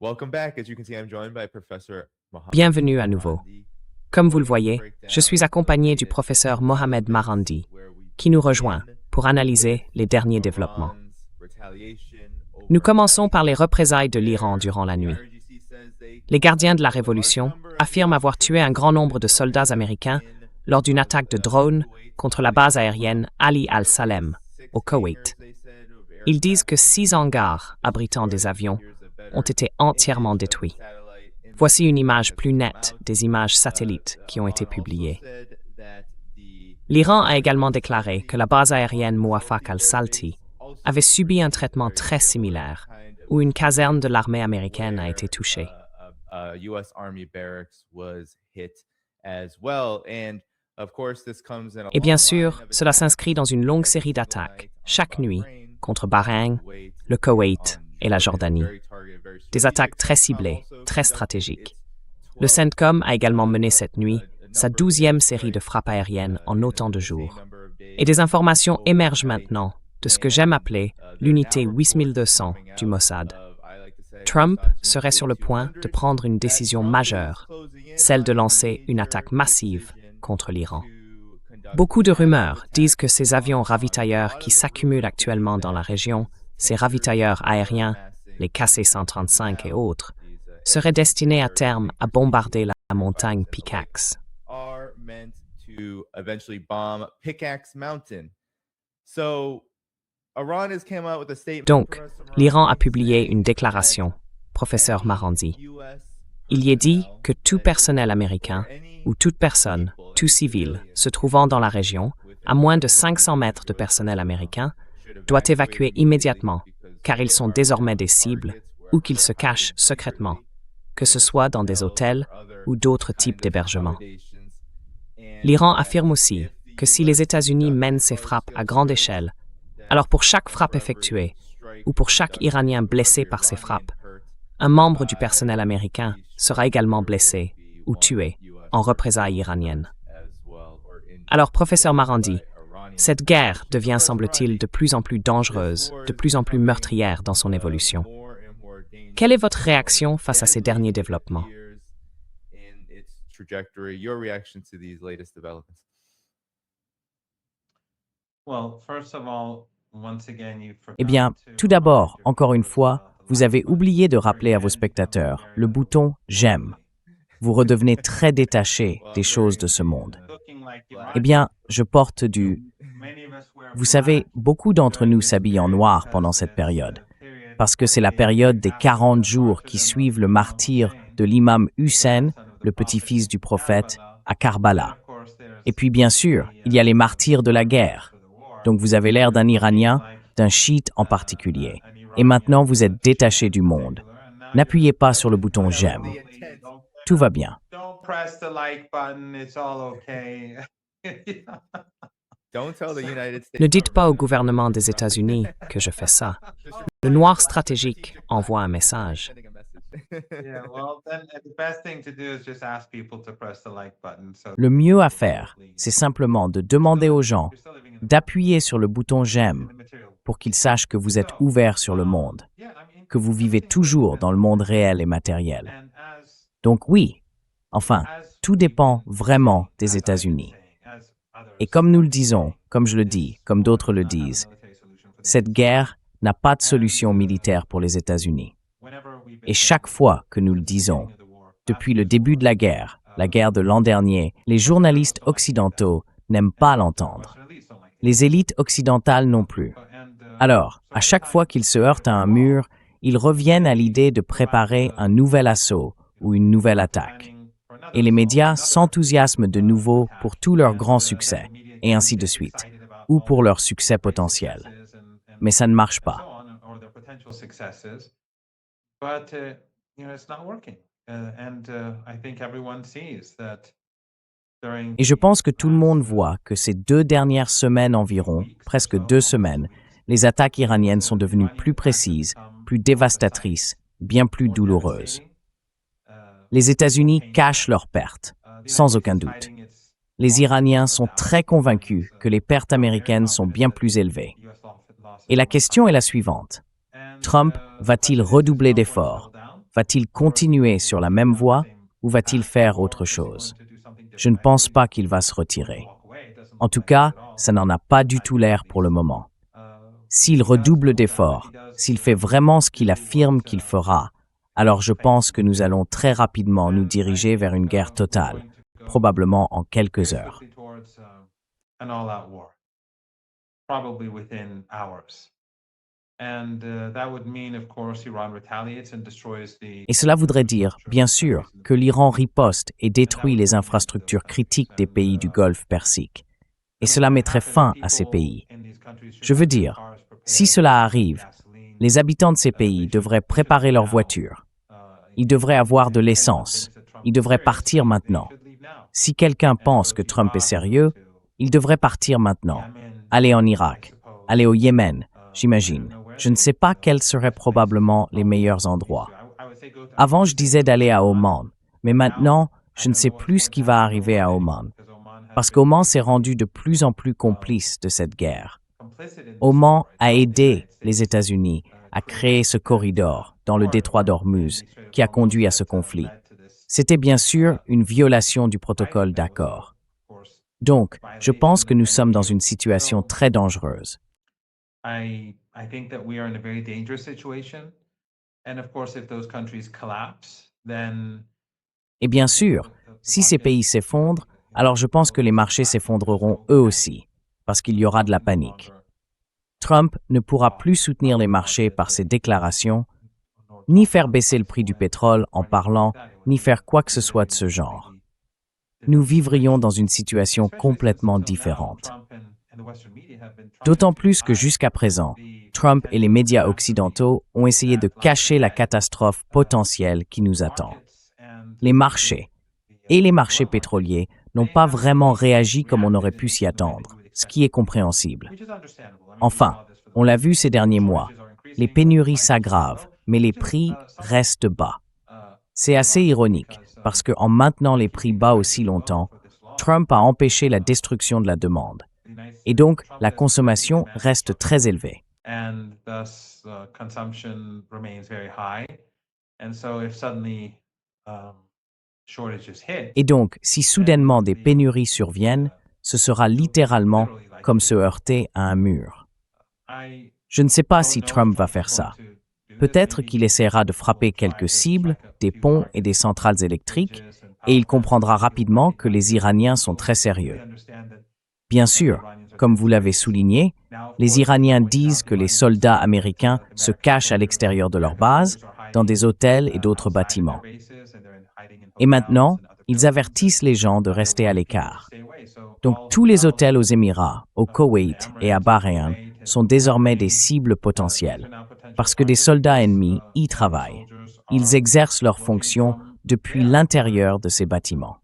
Welcome back. As you can see, I'm joined by Professor Mohammed Bienvenue à nouveau. Marandi. Comme vous le voyez, je suis accompagné du professeur Mohamed Marandi, qui nous rejoint pour analyser les derniers développements. Nous commençons par les représailles de l'Iran durant la nuit. Les gardiens de la Révolution affirment avoir tué un grand nombre de soldats américains lors d'une attaque de drone contre la base aérienne Ali al-Salem, au Koweït. Ils disent que 6 hangars abritant des avions ont été entièrement détruits. Voici une image plus nette des images satellites qui ont été publiées. L'Iran a également déclaré que la base aérienne Muwafaq al-Salti avait subi un traitement très similaire, où une caserne de l'armée américaine a été touchée. Et bien sûr, cela s'inscrit dans une longue série d'attaques, chaque nuit, contre Bahreïn, le Koweït et la Jordanie. Des attaques très ciblées, très stratégiques. Le CENTCOM a également mené cette nuit sa 12e série de frappes aériennes en autant de jours. Et des informations émergent maintenant de ce que j'aime appeler l'unité 8200 du Mossad. Trump serait sur le point de prendre une décision majeure, celle de lancer une attaque massive contre l'Iran. Beaucoup de rumeurs disent que ces avions ravitailleurs qui s'accumulent actuellement dans la région, ces ravitailleurs aériens, les KC-135 et autres, seraient destinés à terme à bombarder la montagne Pickaxe. Donc, l'Iran a publié une déclaration, professeur Marandi. Il y est dit que tout personnel américain ou toute personne, tout civil, se trouvant dans la région, à moins de 500 mètres de personnel américain, doit évacuer immédiatement, car ils sont désormais des cibles ou qu'ils se cachent secrètement, que ce soit dans des hôtels ou d'autres types d'hébergements. L'Iran affirme aussi que si les États-Unis mènent ces frappes à grande échelle, alors pour chaque frappe effectuée ou pour chaque Iranien blessé par ces frappes, un membre du personnel américain sera également blessé ou tué en représailles iraniennes. Alors, professeur Marandi, cette guerre devient, semble-t-il, de plus en plus dangereuse, de plus en plus meurtrière dans son évolution. Quelle est votre réaction face à ces derniers développements? Eh bien, tout d'abord, encore une fois, vous avez oublié de rappeler à vos spectateurs le bouton « J'aime ». Vous redevenez très détaché des choses de ce monde. Eh bien, je porte du... Vous savez, beaucoup d'entre nous s'habillent en noir pendant cette période, parce que c'est la période des 40 jours qui suivent le martyre de l'imam Hussein, le petit-fils du prophète, à Karbala. Et puis, bien sûr, il y a les martyrs de la guerre. Donc, vous avez l'air d'un Iranien, d'un chiite en particulier. Et maintenant, vous êtes détaché du monde. N'appuyez pas sur le bouton « J'aime ». Tout va bien. Ne dites pas au gouvernement des États-Unis que je fais ça. Le noir stratégique envoie un message. Le mieux à faire, c'est simplement de demander aux gens d'appuyer sur le bouton « J'aime » pour qu'ils sachent que vous êtes ouvert sur le monde, que vous vivez toujours dans le monde réel et matériel. Donc oui, enfin, tout dépend vraiment des États-Unis. Et comme nous le disons, comme je le dis, comme d'autres le disent, cette guerre n'a pas de solution militaire pour les États-Unis. Et chaque fois que nous le disons, depuis le début de la guerre de l'an dernier, les journalistes occidentaux n'aiment pas l'entendre. Les élites occidentales non plus. Alors, à chaque fois qu'ils se heurtent à un mur, ils reviennent à l'idée de préparer un nouvel assaut ou une nouvelle attaque. Et les médias s'enthousiasment de nouveau pour tout leur grand succès, et ainsi de suite, ou pour leur succès potentiel. Mais ça ne marche pas. Et je pense que tout le monde voit que ces 2 dernières semaines environ, presque 2 semaines, les attaques iraniennes sont devenues plus précises, plus dévastatrices, bien plus douloureuses. Les États-Unis cachent leurs pertes, sans aucun doute. Les Iraniens sont très convaincus que les pertes américaines sont bien plus élevées. Et la question est la suivante. Trump va-t-il redoubler d'efforts Va-t-il continuer sur la même voie ou va-t-il faire autre chose? Je ne pense pas qu'il va se retirer. En tout cas, ça n'en a pas du tout l'air pour le moment. S'il redouble d'efforts, s'il fait vraiment ce qu'il affirme qu'il fera, alors je pense que nous allons très rapidement nous diriger vers une guerre totale, probablement en quelques heures. Et cela voudrait dire, bien sûr, que l'Iran riposte et détruit les infrastructures critiques des pays du Golfe Persique. Et cela mettrait fin à ces pays. Je veux dire, si cela arrive, les habitants de ces pays devraient préparer leurs voitures. Ils devraient avoir de l'essence. Ils devraient partir maintenant. Si quelqu'un pense que Trump est sérieux, il devrait partir maintenant. Aller en Irak, aller au Yémen, j'imagine. Je ne sais pas quels seraient probablement les meilleurs endroits. Avant, je disais d'aller à Oman, mais maintenant, je ne sais plus ce qui va arriver à Oman, parce qu'Oman s'est rendu de plus en plus complice de cette guerre. Oman a aidé les États-Unis à créer ce corridor dans le détroit d'Ormuz qui a conduit à ce conflit. C'était bien sûr une violation du protocole d'accord. Donc, je pense que nous sommes dans une situation très dangereuse. I think that we are in a very dangerous situation. And of course, if those countries collapse, then Et bien sûr, si ces pays s'effondrent, alors je pense que les marchés s'effondreront eux aussi, parce qu'il y aura de la panique. Trump ne pourra plus soutenir les marchés par ses déclarations, ni faire baisser le prix du pétrole en parlant, ni faire quoi que ce soit de ce genre. Nous vivrions dans une situation complètement différente. D'autant plus que jusqu'à présent, Trump et les médias occidentaux ont essayé de cacher la catastrophe potentielle qui nous attend. Les marchés et les marchés pétroliers n'ont pas vraiment réagi comme on aurait pu s'y attendre, ce qui est compréhensible. Enfin, on l'a vu ces derniers mois, les pénuries s'aggravent, mais les prix restent bas. C'est assez ironique, parce qu'en maintenant les prix bas aussi longtemps, Trump a empêché la destruction de la demande. Et donc, la consommation reste très élevée. Et donc, si soudainement des pénuries surviennent, ce sera littéralement comme se heurter à un mur. Je ne sais pas si Trump va faire ça. Peut-être qu'il essaiera de frapper quelques cibles, des ponts et des centrales électriques, et il comprendra rapidement que les Iraniens sont très sérieux. Bien sûr, comme vous l'avez souligné, les Iraniens disent que les soldats américains se cachent à l'extérieur de leur base, dans des hôtels et d'autres bâtiments. Et maintenant, ils avertissent les gens de rester à l'écart. Donc tous les hôtels aux Émirats, au Koweït et à Bahreïn sont désormais des cibles potentielles, parce que des soldats ennemis y travaillent. Ils exercent leurs fonctions depuis l'intérieur de ces bâtiments.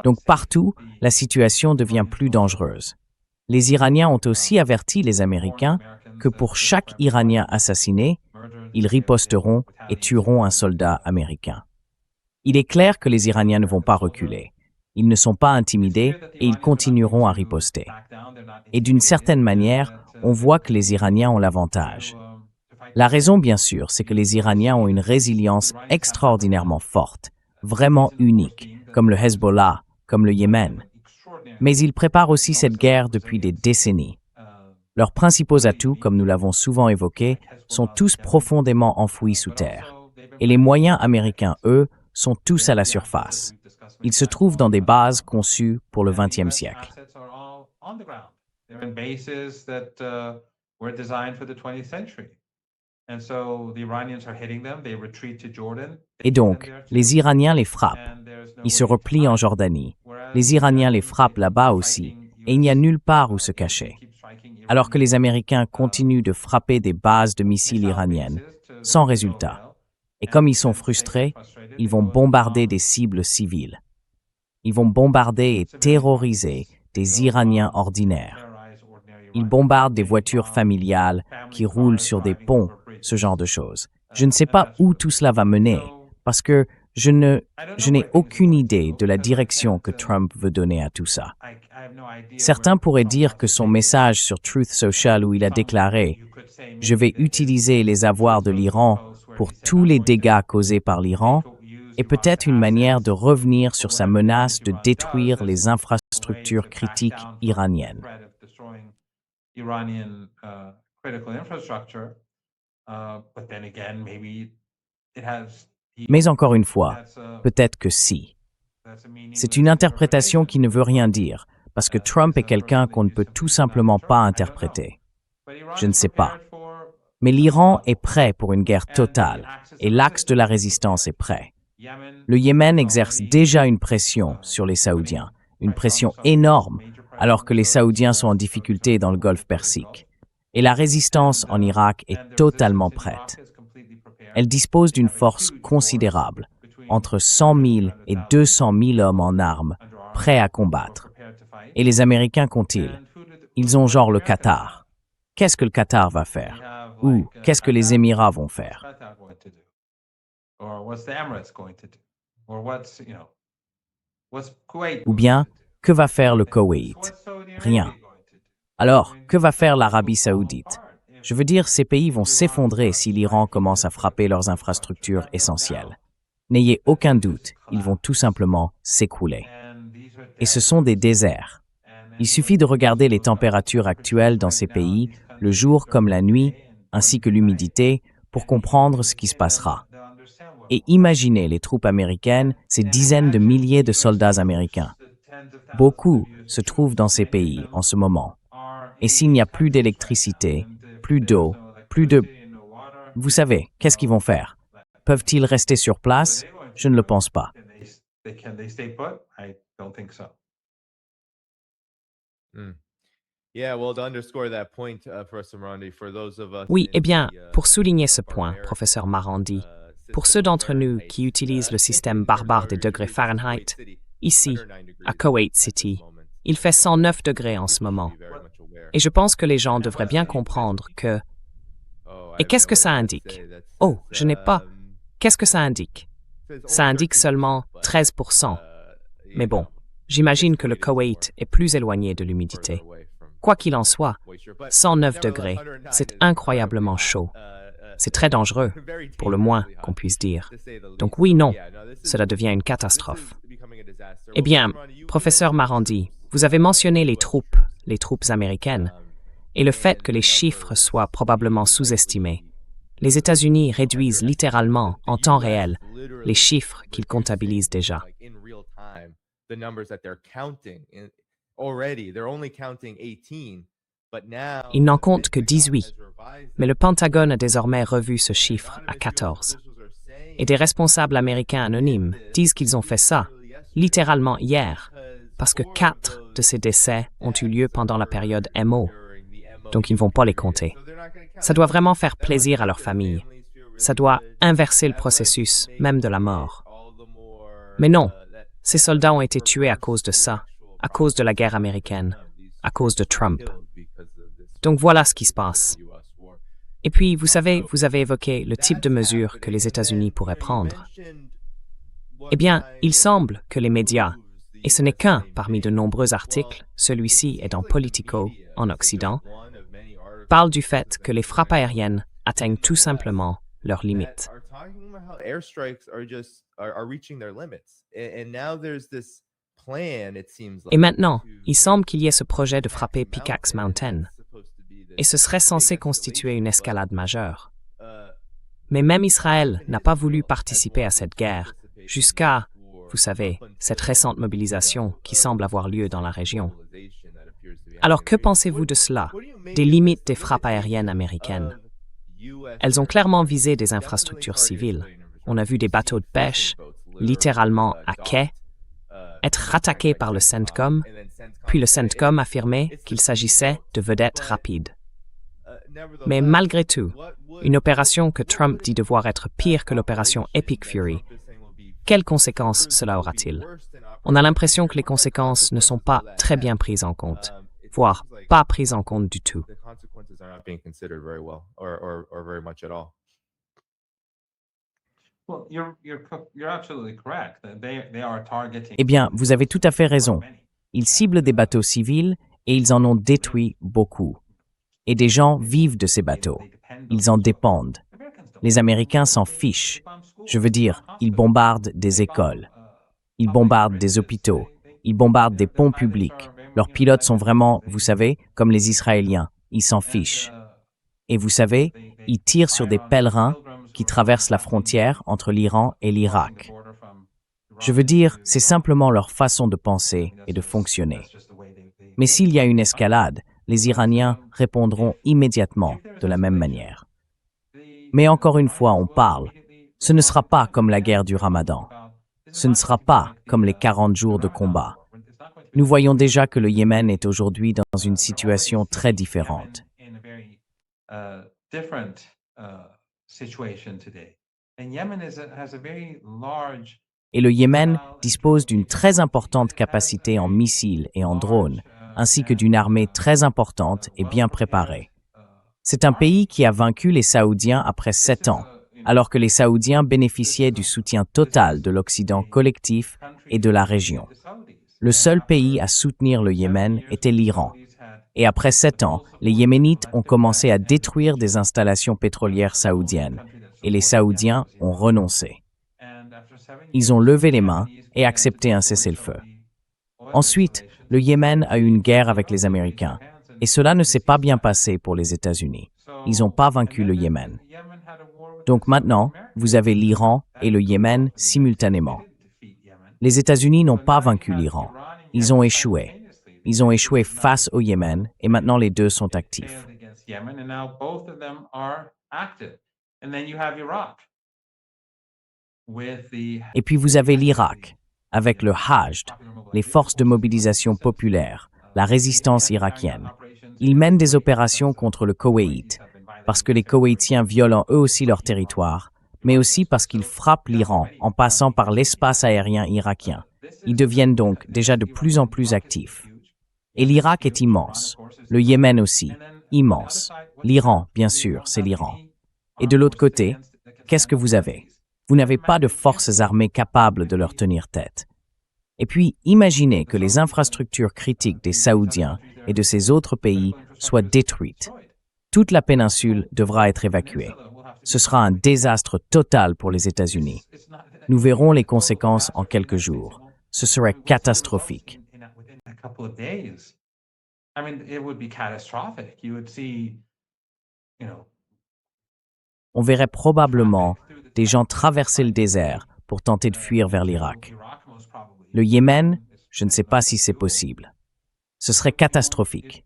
Donc partout, la situation devient plus dangereuse. Les Iraniens ont aussi averti les Américains que pour chaque Iranien assassiné, ils riposteront et tueront un soldat américain. Il est clair que les Iraniens ne vont pas reculer. Ils ne sont pas intimidés et ils continueront à riposter. Et d'une certaine manière, on voit que les Iraniens ont l'avantage. La raison, bien sûr, c'est que les Iraniens ont une résilience extraordinairement forte, vraiment unique, comme le Hezbollah, comme le Yémen. Mais ils préparent aussi cette guerre depuis des décennies. Leurs principaux atouts, comme nous l'avons souvent évoqué, sont tous profondément enfouis sous terre. Et les moyens américains, eux, sont tous à la surface. Ils se trouvent dans des bases conçues pour le XXe siècle. Et donc, les Iraniens les frappent. Ils se replient en Jordanie. Les Iraniens les frappent là-bas aussi, et il n'y a nulle part où se cacher. Alors que les Américains continuent de frapper des bases de missiles iraniennes, sans résultat. Et comme ils sont frustrés, ils vont bombarder des cibles civiles. Ils vont bombarder et terroriser des Iraniens ordinaires. Ils bombardent des voitures familiales qui roulent sur des ponts, ce genre de choses. Je ne sais pas où tout cela va mener, parce que je n'ai aucune idée de la direction que Trump veut donner à tout ça. Certains pourraient dire que son message sur Truth Social où il a déclaré « Je vais utiliser les avoirs de l'Iran pour tous les dégâts causés par l'Iran » est peut-être une manière de revenir sur sa menace de détruire les infrastructures critiques iraniennes. Mais encore une fois, peut-être que si. C'est une interprétation qui ne veut rien dire, parce que Trump est quelqu'un qu'on ne peut tout simplement pas interpréter. Je ne sais pas. Mais l'Iran est prêt pour une guerre totale, et l'axe de la résistance est prêt. Le Yémen exerce déjà une pression sur les Saoudiens, une pression énorme, alors que les Saoudiens sont en difficulté dans le Golfe Persique. Et la résistance en Irak est totalement prête. Elle dispose d'une force considérable, entre 100 000 et 200 000 hommes en armes, prêts à combattre. Et les Américains qu'ont-ils? Ils ont genre le Qatar. Qu'est-ce que le Qatar va faire? Ou qu'est-ce que les Émirats vont faire? Ou bien, que va faire le Koweït? Rien. Alors, que va faire l'Arabie saoudite? Je veux dire, ces pays vont s'effondrer si l'Iran commence à frapper leurs infrastructures essentielles. N'ayez aucun doute, ils vont tout simplement s'écrouler. Et ce sont des déserts. Il suffit de regarder les températures actuelles dans ces pays, le jour comme la nuit, ainsi que l'humidité, pour comprendre ce qui se passera. Et imaginez les troupes américaines, ces dizaines de milliers de soldats américains. Beaucoup se trouvent dans ces pays en ce moment. Et s'il n'y a plus d'électricité, plus d'eau, plus de... Vous savez, qu'est-ce qu'ils vont faire? Peuvent-ils rester sur place? Je ne le pense pas. Oui, eh bien, pour souligner ce point, professeur Marandi, pour ceux d'entre nous qui utilisent le système barbare des degrés Fahrenheit, ici, à Kuwait City, il fait 109 degrés en ce moment. Et je pense que les gens devraient bien comprendre que... Et qu'est-ce que ça indique? Oh, je n'ai pas... Qu'est-ce que ça indique? Ça indique seulement 13%. Mais bon, j'imagine que le Koweït est plus éloigné de l'humidité. Quoi qu'il en soit, 109 degrés, c'est incroyablement chaud. C'est très dangereux, pour le moins qu'on puisse dire. Donc oui, non, cela devient une catastrophe. Eh bien, professeur Marandi, vous avez mentionné les troupes américaines, et le fait que les chiffres soient probablement sous-estimés. Les États-Unis réduisent littéralement, en temps réel, les chiffres qu'ils comptabilisent déjà. Ils n'en comptent que 18, mais le Pentagone a désormais revu ce chiffre à 14. Et des responsables américains anonymes disent qu'ils ont fait ça, littéralement hier, parce que 4 de ces décès ont eu lieu pendant la période MO, donc ils ne vont pas les compter. Ça doit vraiment faire plaisir à leurs familles. Ça doit inverser le processus, même de la mort. Mais non, ces soldats ont été tués à cause de ça, à cause de la guerre américaine, à cause de Trump. Donc voilà ce qui se passe. Et puis, vous savez, vous avez évoqué le type de mesures que les États-Unis pourraient prendre. Eh bien, il semble que les médias, et ce n'est qu'un parmi de nombreux articles, celui-ci est dans Politico, en Occident, parlent du fait que les frappes aériennes atteignent tout simplement leurs limites. Et maintenant, il semble qu'il y ait ce projet de frapper Pickaxe Mountain, et ce serait censé constituer une escalade majeure. Mais même Israël n'a pas voulu participer à cette guerre, jusqu'à, vous savez, cette récente mobilisation qui semble avoir lieu dans la région. Alors que pensez-vous de cela, des limites des frappes aériennes américaines? Elles ont clairement visé des infrastructures civiles. On a vu des bateaux de pêche, littéralement à quai, être rattaqués par le CENTCOM, puis le CENTCOM affirmait qu'il s'agissait de vedettes rapides. Mais malgré tout, une opération que Trump dit devoir être pire que l'opération Epic Fury, quelles conséquences cela aura-t-il? On a l'impression que les conséquences ne sont pas très bien prises en compte, voire pas prises en compte du tout. Eh bien, vous avez tout à fait raison. Ils ciblent des bateaux civils et ils en ont détruit beaucoup. Et des gens vivent de ces bateaux. Ils en dépendent. Les Américains s'en fichent. Je veux dire, ils bombardent des écoles. Ils bombardent des hôpitaux. Ils bombardent des ponts publics. Leurs pilotes sont vraiment, vous savez, comme les Israéliens. Ils s'en fichent. Et vous savez, ils tirent sur des pèlerins qui traversent la frontière entre l'Iran et l'Irak. Je veux dire, c'est simplement leur façon de penser et de fonctionner. Mais s'il y a une escalade, les Iraniens répondront immédiatement de la même manière. Mais encore une fois, on parle. Ce ne sera pas comme la guerre du Ramadan. Ce ne sera pas comme les 40 jours de combat. Nous voyons déjà que le Yémen est aujourd'hui dans une situation très différente. Et le Yémen dispose d'une très importante capacité en missiles et en drones, ainsi que d'une armée très importante et bien préparée. C'est un pays qui a vaincu les Saoudiens après 7 ans, alors que les Saoudiens bénéficiaient du soutien total de l'Occident collectif et de la région. Le seul pays à soutenir le Yémen était l'Iran. Et après 7 ans, les Yéménites ont commencé à détruire des installations pétrolières saoudiennes, et les Saoudiens ont renoncé. Ils ont levé les mains et accepté un cessez-le-feu. Ensuite, le Yémen a eu une guerre avec les Américains, et cela ne s'est pas bien passé pour les États-Unis. Ils n'ont pas vaincu le Yémen. Donc maintenant, vous avez l'Iran et le Yémen simultanément. Les États-Unis n'ont pas vaincu l'Iran. Ils ont échoué. Ils ont échoué face au Yémen, et maintenant les deux sont actifs. Et puis vous avez l'Irak, avec le Hajd, les forces de mobilisation populaire, la résistance irakienne. Ils mènent des opérations contre le Koweït, parce que les Koweïtiens violent eux aussi leur territoire, mais aussi parce qu'ils frappent l'Iran en passant par l'espace aérien irakien. Ils deviennent donc déjà de plus en plus actifs. Et l'Irak est immense, le Yémen aussi, immense. L'Iran, bien sûr, c'est l'Iran. Et de l'autre côté, qu'est-ce que vous avez? Vous n'avez pas de forces armées capables de leur tenir tête. Et puis, imaginez que les infrastructures critiques des Saoudiens et de ces autres pays soient détruites. Toute la péninsule devra être évacuée. Ce sera un désastre total pour les États-Unis. Nous verrons les conséquences en quelques jours. Ce serait catastrophique. On verrait probablement des gens traverser le désert pour tenter de fuir vers l'Irak. Le Yémen, je ne sais pas si c'est possible. Ce serait catastrophique.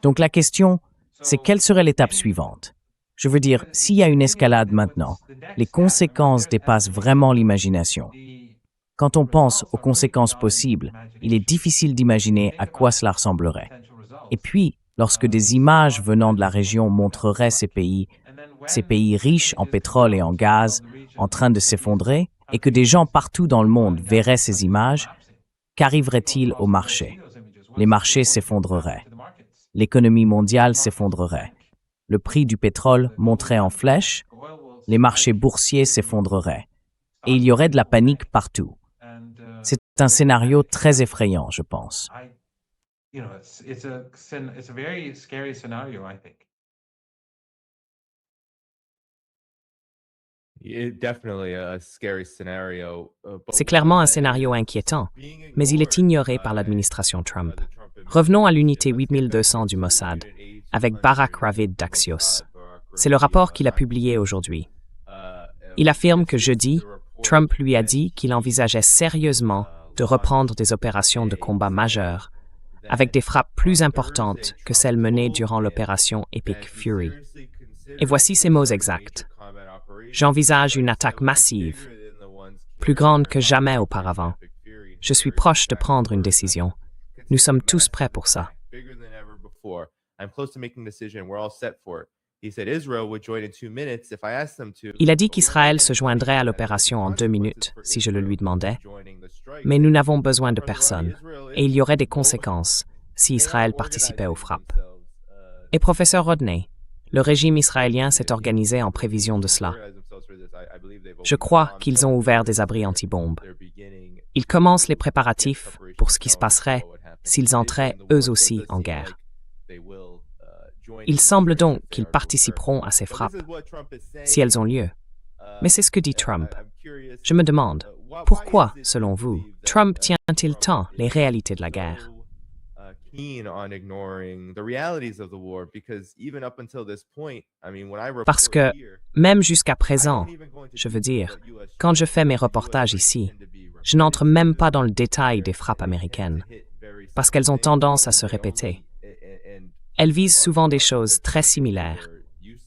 Donc la question, c'est quelle serait l'étape suivante? Je veux dire, s'il y a une escalade maintenant, les conséquences dépassent vraiment l'imagination. Quand on pense aux conséquences possibles, il est difficile d'imaginer à quoi cela ressemblerait. Et puis, lorsque des images venant de la région montreraient ces pays riches en pétrole et en gaz, en train de s'effondrer, et que des gens partout dans le monde verraient ces images, qu'arriverait-il au marché? Les marchés s'effondreraient. L'économie mondiale s'effondrerait. Le prix du pétrole monterait en flèche, les marchés boursiers s'effondreraient. Et il y aurait de la panique partout. C'est un scénario très effrayant, je pense. C'est clairement un scénario inquiétant, mais il est ignoré par l'administration Trump. Revenons à l'unité 8200 du Mossad, avec Barak Ravid d'Axios. C'est le rapport qu'il a publié aujourd'hui. Il affirme que jeudi, Trump lui a dit qu'il envisageait sérieusement de reprendre des opérations de combat majeures, avec des frappes plus importantes que celles menées durant l'opération Epic Fury. Et voici ses mots exacts. J'envisage une attaque massive, plus grande que jamais auparavant. Je suis proche de prendre une décision. Nous sommes tous prêts pour ça. Il a dit qu'Israël se joindrait à l'opération en 2 minutes, si je le lui demandais. Mais nous n'avons besoin de personne, et il y aurait des conséquences si Israël participait aux frappes. Et professeur Rodney, le régime israélien s'est organisé en prévision de cela. Je crois qu'ils ont ouvert des abris anti-bombes. Ils commencent les préparatifs pour ce qui se passerait s'ils entraient eux aussi en guerre. Il semble donc qu'ils participeront à ces frappes, si elles ont lieu. Mais c'est ce que dit Trump. Je me demande, pourquoi, selon vous, Trump tient-il tant les réalités de la guerre? Parce que, même jusqu'à présent, je veux dire, quand je fais mes reportages ici, je n'entre même pas dans le détail des frappes américaines, parce qu'elles ont tendance à se répéter. Elles visent souvent des choses très similaires,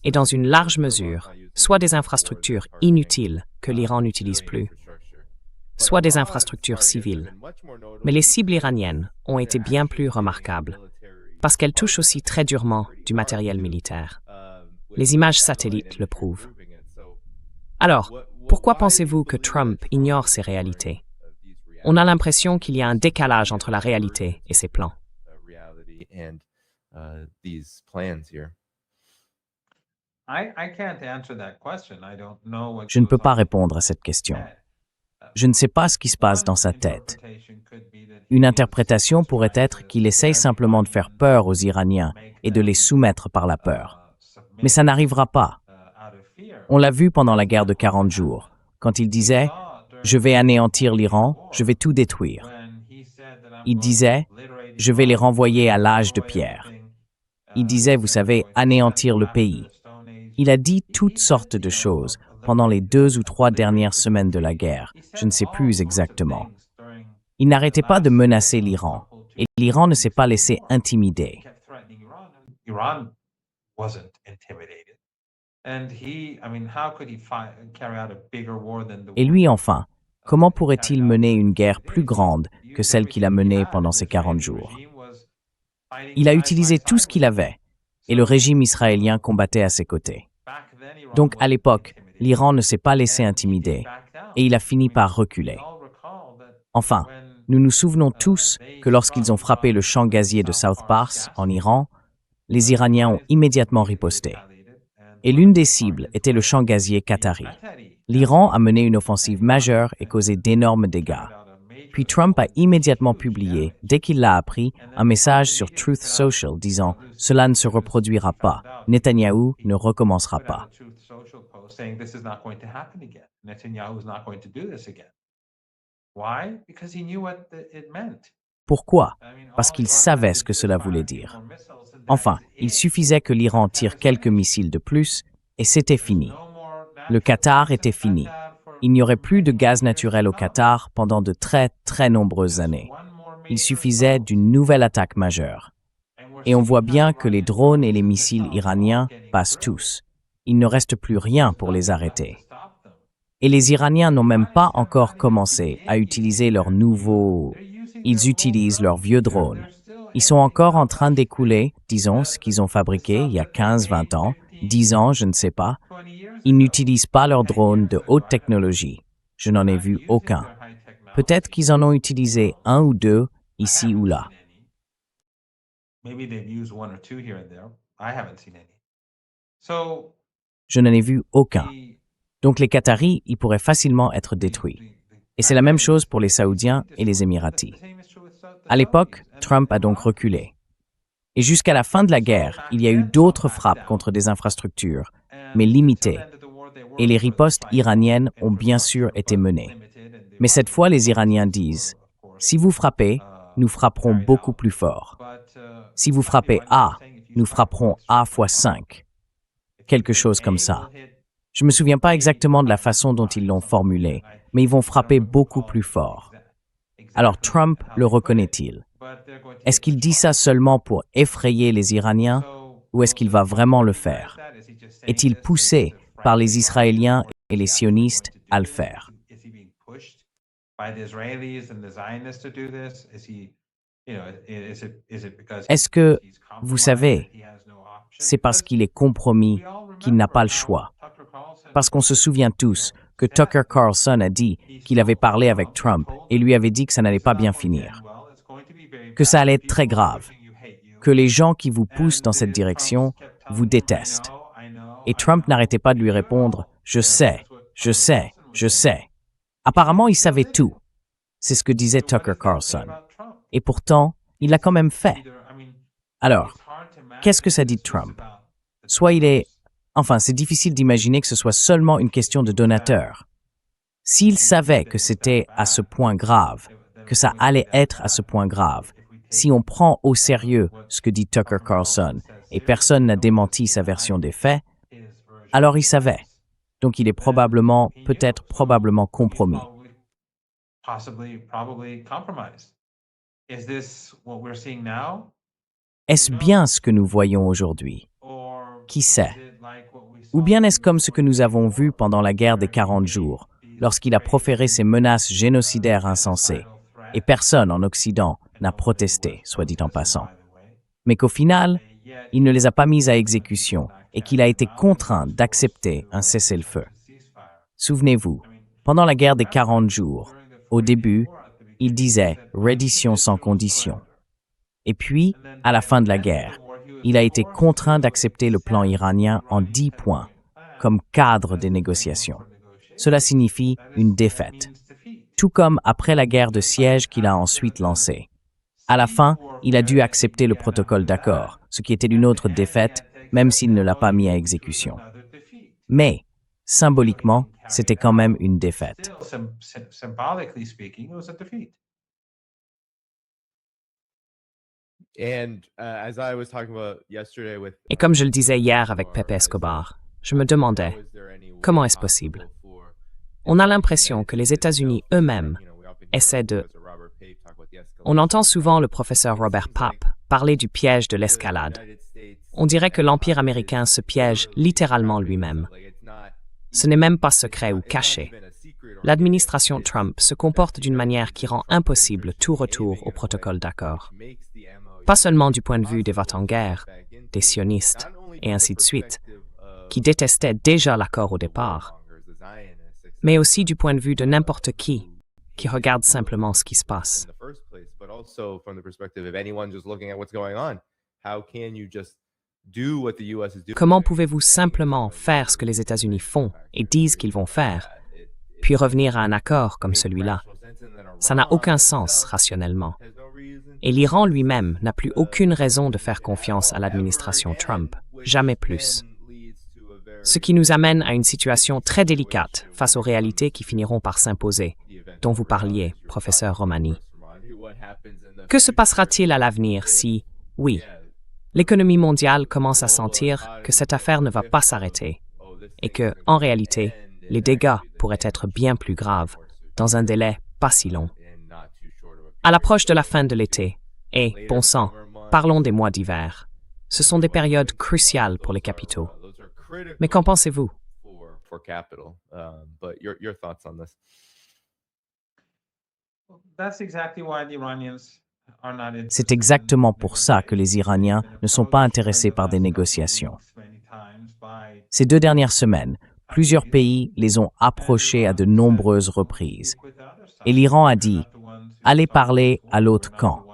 et dans une large mesure, soit des infrastructures inutiles que l'Iran n'utilise plus, soit des infrastructures civiles. Mais les cibles iraniennes ont été bien plus remarquables, parce qu'elles touchent aussi très durement du matériel militaire. Les images satellites le prouvent. Alors, pourquoi pensez-vous que Trump ignore ces réalités? On a l'impression qu'il y a un décalage entre la réalité et ses plans. Je ne peux pas répondre à cette question. Je ne sais pas ce qui se passe dans sa tête. Une interprétation pourrait être qu'il essaye simplement de faire peur aux Iraniens et de les soumettre par la peur. Mais ça n'arrivera pas. On l'a vu pendant la guerre de 40 jours, quand il disait « Je vais anéantir l'Iran, je vais tout détruire ». Il disait « Je vais les renvoyer à l'âge de pierre ». Il disait, vous savez, anéantir le pays. Il a dit toutes sortes de choses pendant les 2 ou 3 dernières semaines de la guerre, je ne sais plus exactement. Il n'arrêtait pas de menacer l'Iran, et l'Iran ne s'est pas laissé intimider. Et lui, enfin, comment pourrait-il mener une guerre plus grande que celle qu'il a menée pendant ces 40 jours? Il a utilisé tout ce qu'il avait, et le régime israélien combattait à ses côtés. Donc, à l'époque, l'Iran ne s'est pas laissé intimider, et il a fini par reculer. Enfin, nous nous souvenons tous que lorsqu'ils ont frappé le champ gazier de South Pars, en Iran, les Iraniens ont immédiatement riposté. Et l'une des cibles était le champ gazier qatari. L'Iran a mené une offensive majeure et causé d'énormes dégâts. Puis Trump a immédiatement publié, dès qu'il l'a appris, un message sur Truth Social disant « Cela ne se reproduira pas, Netanyahou ne recommencera pas ». Pourquoi? Parce qu'il savait ce que cela voulait dire. Enfin, il suffisait que l'Iran tire quelques missiles de plus, et c'était fini. Le Qatar était fini. Il n'y aurait plus de gaz naturel au Qatar pendant de très, très nombreuses années. Il suffisait d'une nouvelle attaque majeure. Et on voit bien que les drones et les missiles iraniens passent tous. Il ne reste plus rien pour les arrêter. Et les Iraniens n'ont même pas encore commencé à utiliser leurs nouveaux... Ils utilisent leurs vieux drones. Ils sont encore en train d'écouler, disons, ce qu'ils ont fabriqué il y a 15-20 ans, 10 ans, je ne sais pas. Ils n'utilisent pas leurs drones de haute technologie. Je n'en ai vu aucun. Peut-être qu'ils en ont utilisé 1 ou 2, ici ou là. Je n'en ai vu aucun. Donc les Qataris, ils pourraient facilement être détruits. Et c'est la même chose pour les Saoudiens et les Émiratis. À l'époque, Trump a donc reculé. Et jusqu'à la fin de la guerre, il y a eu d'autres frappes contre des infrastructures, mais limitées. Et les ripostes iraniennes ont bien sûr été menées. Mais cette fois, les Iraniens disent « Si vous frappez, nous frapperons beaucoup plus fort. Si vous frappez A, nous frapperons A fois 5. » Quelque chose comme ça. Je ne me souviens pas exactement de la façon dont ils l'ont formulé, mais ils vont frapper beaucoup plus fort. Alors Trump le reconnaît-il? Est-ce qu'il dit ça seulement pour effrayer les Iraniens ou est-ce qu'il va vraiment le faire? Est-il poussé par les Israéliens et les sionistes à le faire? Est-ce que, vous savez, c'est parce qu'il est compromis qu'il n'a pas le choix? Parce qu'on se souvient tous que Tucker Carlson a dit qu'il avait parlé avec Trump et lui avait dit que ça n'allait pas bien finir, que ça allait être très grave, que les gens qui vous poussent dans cette direction vous détestent. Et Trump n'arrêtait pas de lui répondre « Je sais, je sais, je sais ». Apparemment, il savait tout. C'est ce que disait Tucker Carlson. Et pourtant, Il l'a quand même fait. Alors, qu'est-ce que ça dit de Trump? Soit il est... Enfin, c'est difficile d'imaginer que ce soit seulement une question de donateur. S'il savait que c'était à ce point grave, que ça allait être à ce point grave, si on prend au sérieux ce que dit Tucker Carlson et personne n'a démenti sa version des faits, alors il savait. Donc il est peut-être probablement compromis. Est-ce bien ce que nous voyons aujourd'hui? Qui sait? Ou bien est-ce comme ce que nous avons vu pendant la guerre des 40 jours, lorsqu'il a proféré ces menaces génocidaires insensées, et personne en Occident n'a protesté, soit dit en passant, mais qu'au final, il ne les a pas mises à exécution et qu'il a été contraint d'accepter un cessez-le-feu. Souvenez-vous, pendant la guerre des 40 jours, au début, il disait « reddition sans condition ». Et puis, à la fin de la guerre, il a été contraint d'accepter le plan iranien en 10 points, comme cadre des négociations. Cela signifie une défaite. Tout comme après la guerre de siège qu'il a ensuite lancée. À la fin, il a dû accepter le protocole d'accord, ce qui était une autre défaite, même s'il ne l'a pas mis à exécution. Mais, symboliquement, c'était quand même une défaite. Et comme je le disais hier avec Pepe Escobar, je me demandais, comment est-ce possible? On a l'impression que les États-Unis eux-mêmes essaient de... On entend souvent le professeur Robert Papp parler du piège de l'escalade. On dirait que l'Empire américain se piège littéralement lui-même. Ce n'est même pas secret ou caché. L'administration Trump se comporte d'une manière qui rend impossible tout retour au protocole d'accord. Pas seulement du point de vue des va-t-en-guerre, des sionistes, et ainsi de suite, qui détestaient déjà l'accord au départ, mais aussi du point de vue de n'importe qui regarde simplement ce qui se passe. Comment pouvez-vous simplement faire ce que les États-Unis font et disent qu'ils vont faire, puis revenir à un accord comme celui-là? Ça n'a aucun sens rationnellement. Et l'Iran lui-même n'a plus aucune raison de faire confiance à l'administration Trump, jamais plus. Ce qui nous amène à une situation très délicate face aux réalités qui finiront par s'imposer, dont vous parliez, professeur Romani. Que se passera-t-il à l'avenir si, oui, l'économie mondiale commence à sentir que cette affaire ne va pas s'arrêter et que, en réalité, les dégâts pourraient être bien plus graves dans un délai pas si long? À l'approche de la fin de l'été, et, bon sang, parlons des mois d'hiver. Ce sont des périodes cruciales pour les capitaux. Mais qu'en pensez-vous? C'est exactement pour ça que les Iraniens ne sont pas intéressés par des négociations. Ces 2 dernières semaines, plusieurs pays les ont approchés à de nombreuses reprises. Et l'Iran a dit « Allez parler à l'autre camp ».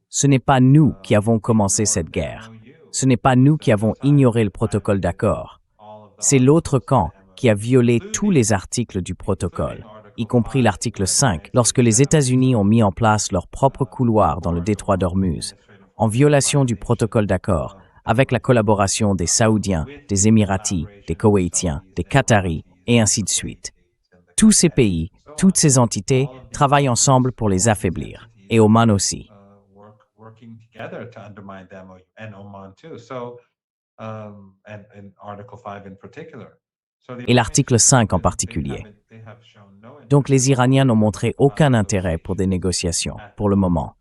Ce n'est pas nous qui avons commencé cette guerre. Ce n'est pas nous qui avons ignoré le protocole d'accord. C'est l'autre camp qui a violé tous les articles du protocole, y compris l'article 5, lorsque les États-Unis ont mis en place leur propre couloir dans le détroit d'Ormuz, en violation du protocole d'accord, avec la collaboration des Saoudiens, des Émiratis, des Koweïtiens, des Qataris, et ainsi de suite. Tous ces pays, toutes ces entités travaillent ensemble pour les affaiblir, et Oman aussi. Et l'article 5 en particulier. Donc les Iraniens n'ont montré aucun intérêt pour des négociations, pour le moment.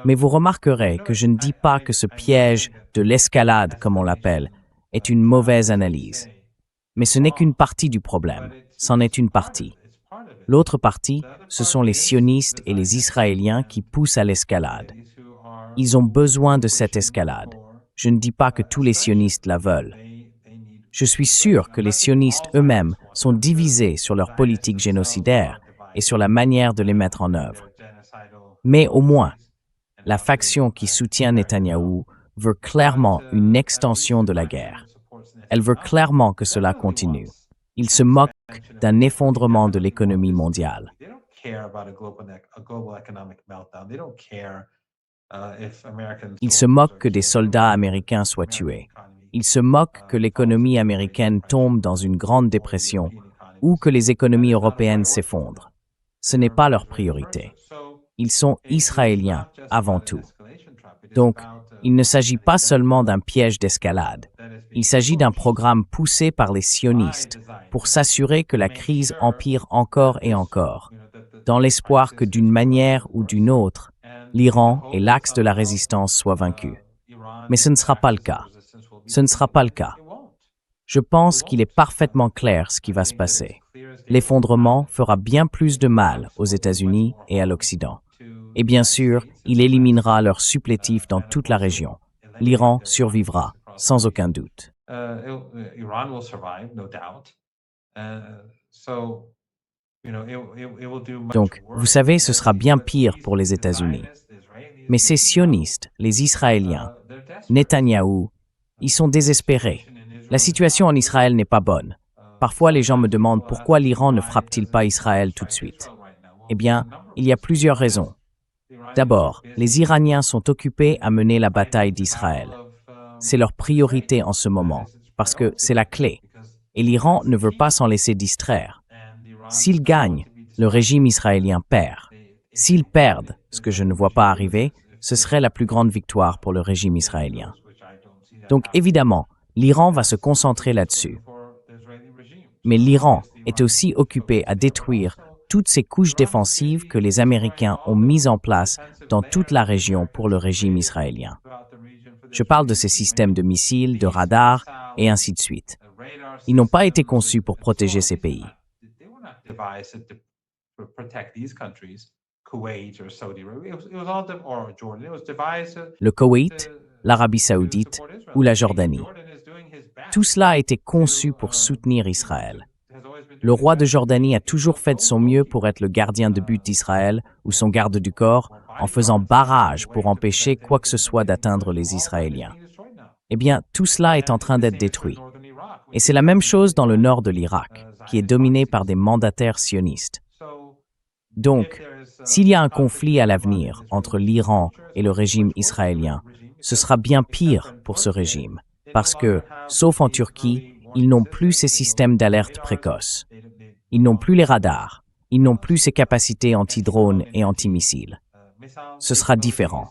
Mais vous remarquerez que je ne dis pas que ce piège de l'escalade, comme on l'appelle, est une mauvaise analyse. Mais ce n'est qu'une partie du problème, c'en est une partie. L'autre partie, ce sont les sionistes et les Israéliens qui poussent à l'escalade. Ils ont besoin de cette escalade. Je ne dis pas que tous les sionistes la veulent. Je suis sûr que les sionistes eux-mêmes sont divisés sur leur politique génocidaire et sur la manière de les mettre en œuvre. Mais au moins, la faction qui soutient Netanyahou veut clairement une extension de la guerre. Elle veut clairement que cela continue. Ils se moquent d'un effondrement de l'économie mondiale. Ils se moquent que des soldats américains soient tués. Ils se moquent que l'économie américaine tombe dans une grande dépression ou que les économies européennes s'effondrent. Ce n'est pas leur priorité. Ils sont israéliens avant tout. Donc, il ne s'agit pas seulement d'un piège d'escalade. Il s'agit d'un programme poussé par les sionistes pour s'assurer que la crise empire encore et encore, dans l'espoir que d'une manière ou d'une autre, l'Iran et l'axe de la résistance soient vaincus. Mais ce ne sera pas le cas. Ce ne sera pas le cas. Je pense qu'il est parfaitement clair ce qui va se passer. L'effondrement fera bien plus de mal aux États-Unis et à l'Occident. Et bien sûr, il éliminera leurs supplétifs dans toute la région. L'Iran survivra, sans aucun doute. Donc, vous savez, ce sera bien pire pour les États-Unis. Mais ces sionistes, les Israéliens, Netanyahou, ils sont désespérés. La situation en Israël n'est pas bonne. Parfois, les gens me demandent pourquoi l'Iran ne frappe-t-il pas Israël tout de suite. Eh bien, il y a plusieurs raisons. D'abord, les Iraniens sont occupés à mener la bataille d'Israël. C'est leur priorité en ce moment, parce que c'est la clé. Et l'Iran ne veut pas s'en laisser distraire. S'ils gagnent, le régime israélien perd. S'ils perdent, ce que je ne vois pas arriver, ce serait la plus grande victoire pour le régime israélien. Donc évidemment, l'Iran va se concentrer là-dessus. Mais l'Iran est aussi occupé à détruire toutes ces couches défensives que les Américains ont mises en place dans toute la région pour le régime israélien. Je parle de ces systèmes de missiles, de radars, et ainsi de suite. Ils n'ont pas été conçus pour protéger ces pays. Le Koweït, l'Arabie saoudite ou la Jordanie. Tout cela a été conçu pour soutenir Israël. Le roi de Jordanie a toujours fait de son mieux pour être le gardien de but d'Israël ou son garde du corps en faisant barrage pour empêcher quoi que ce soit d'atteindre les Israéliens. Eh bien, tout cela est en train d'être détruit. Et c'est la même chose dans le nord de l'Irak, qui est dominé par des mandataires sionistes. Donc, s'il y a un conflit à l'avenir entre l'Iran et le régime israélien, ce sera bien pire pour ce régime, parce que, sauf en Turquie, ils n'ont plus ces systèmes d'alerte précoce. Ils n'ont plus les radars. Ils n'ont plus ces capacités anti-drones et anti-missiles. Ce sera différent.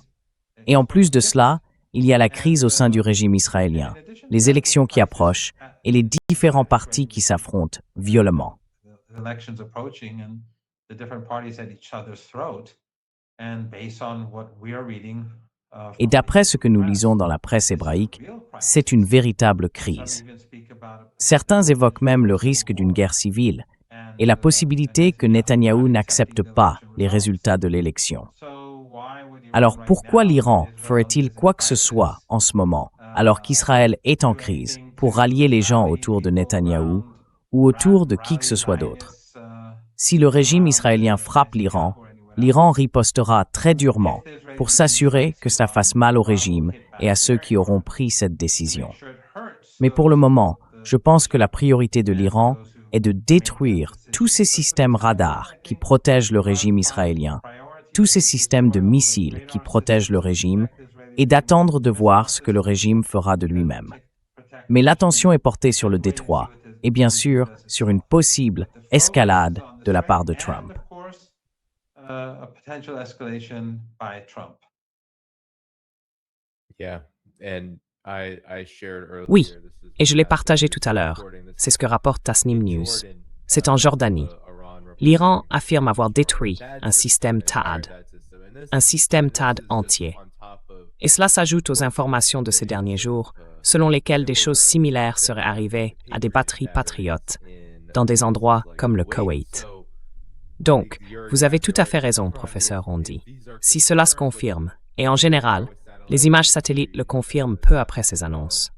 Et en plus de cela, il y a la crise au sein du régime israélien, les élections qui approchent et les différents partis qui s'affrontent violemment. Et d'après ce que nous lisons dans la presse hébraïque, c'est une véritable crise. Certains évoquent même le risque d'une guerre civile et la possibilité que Netanyahou n'accepte pas les résultats de l'élection. Alors pourquoi l'Iran ferait-il quoi que ce soit en ce moment, alors qu'Israël est en crise, pour rallier les gens autour de Netanyahou ou autour de qui que ce soit d'autre? Si le régime israélien frappe l'Iran, l'Iran ripostera très durement pour s'assurer que ça fasse mal au régime et à ceux qui auront pris cette décision. Mais pour le moment, je pense que la priorité de l'Iran est de détruire tous ces systèmes radars qui protègent le régime israélien, tous ces systèmes de missiles qui protègent le régime, et d'attendre de voir ce que le régime fera de lui-même. Mais l'attention est portée sur le détroit, et bien sûr sur une possible escalade de la part de Trump. Oui, et je l'ai partagé tout à l'heure. C'est ce que rapporte Tasnim News. C'est en Jordanie. L'Iran affirme avoir détruit un système THAAD entier. Et cela s'ajoute aux informations de ces derniers jours, selon lesquelles des choses similaires seraient arrivées à des batteries patriotes dans des endroits comme le Koweït. Donc, vous avez tout à fait raison, professeur Rondy. Si cela se confirme, et en général, les images satellites le confirment peu après ces annonces.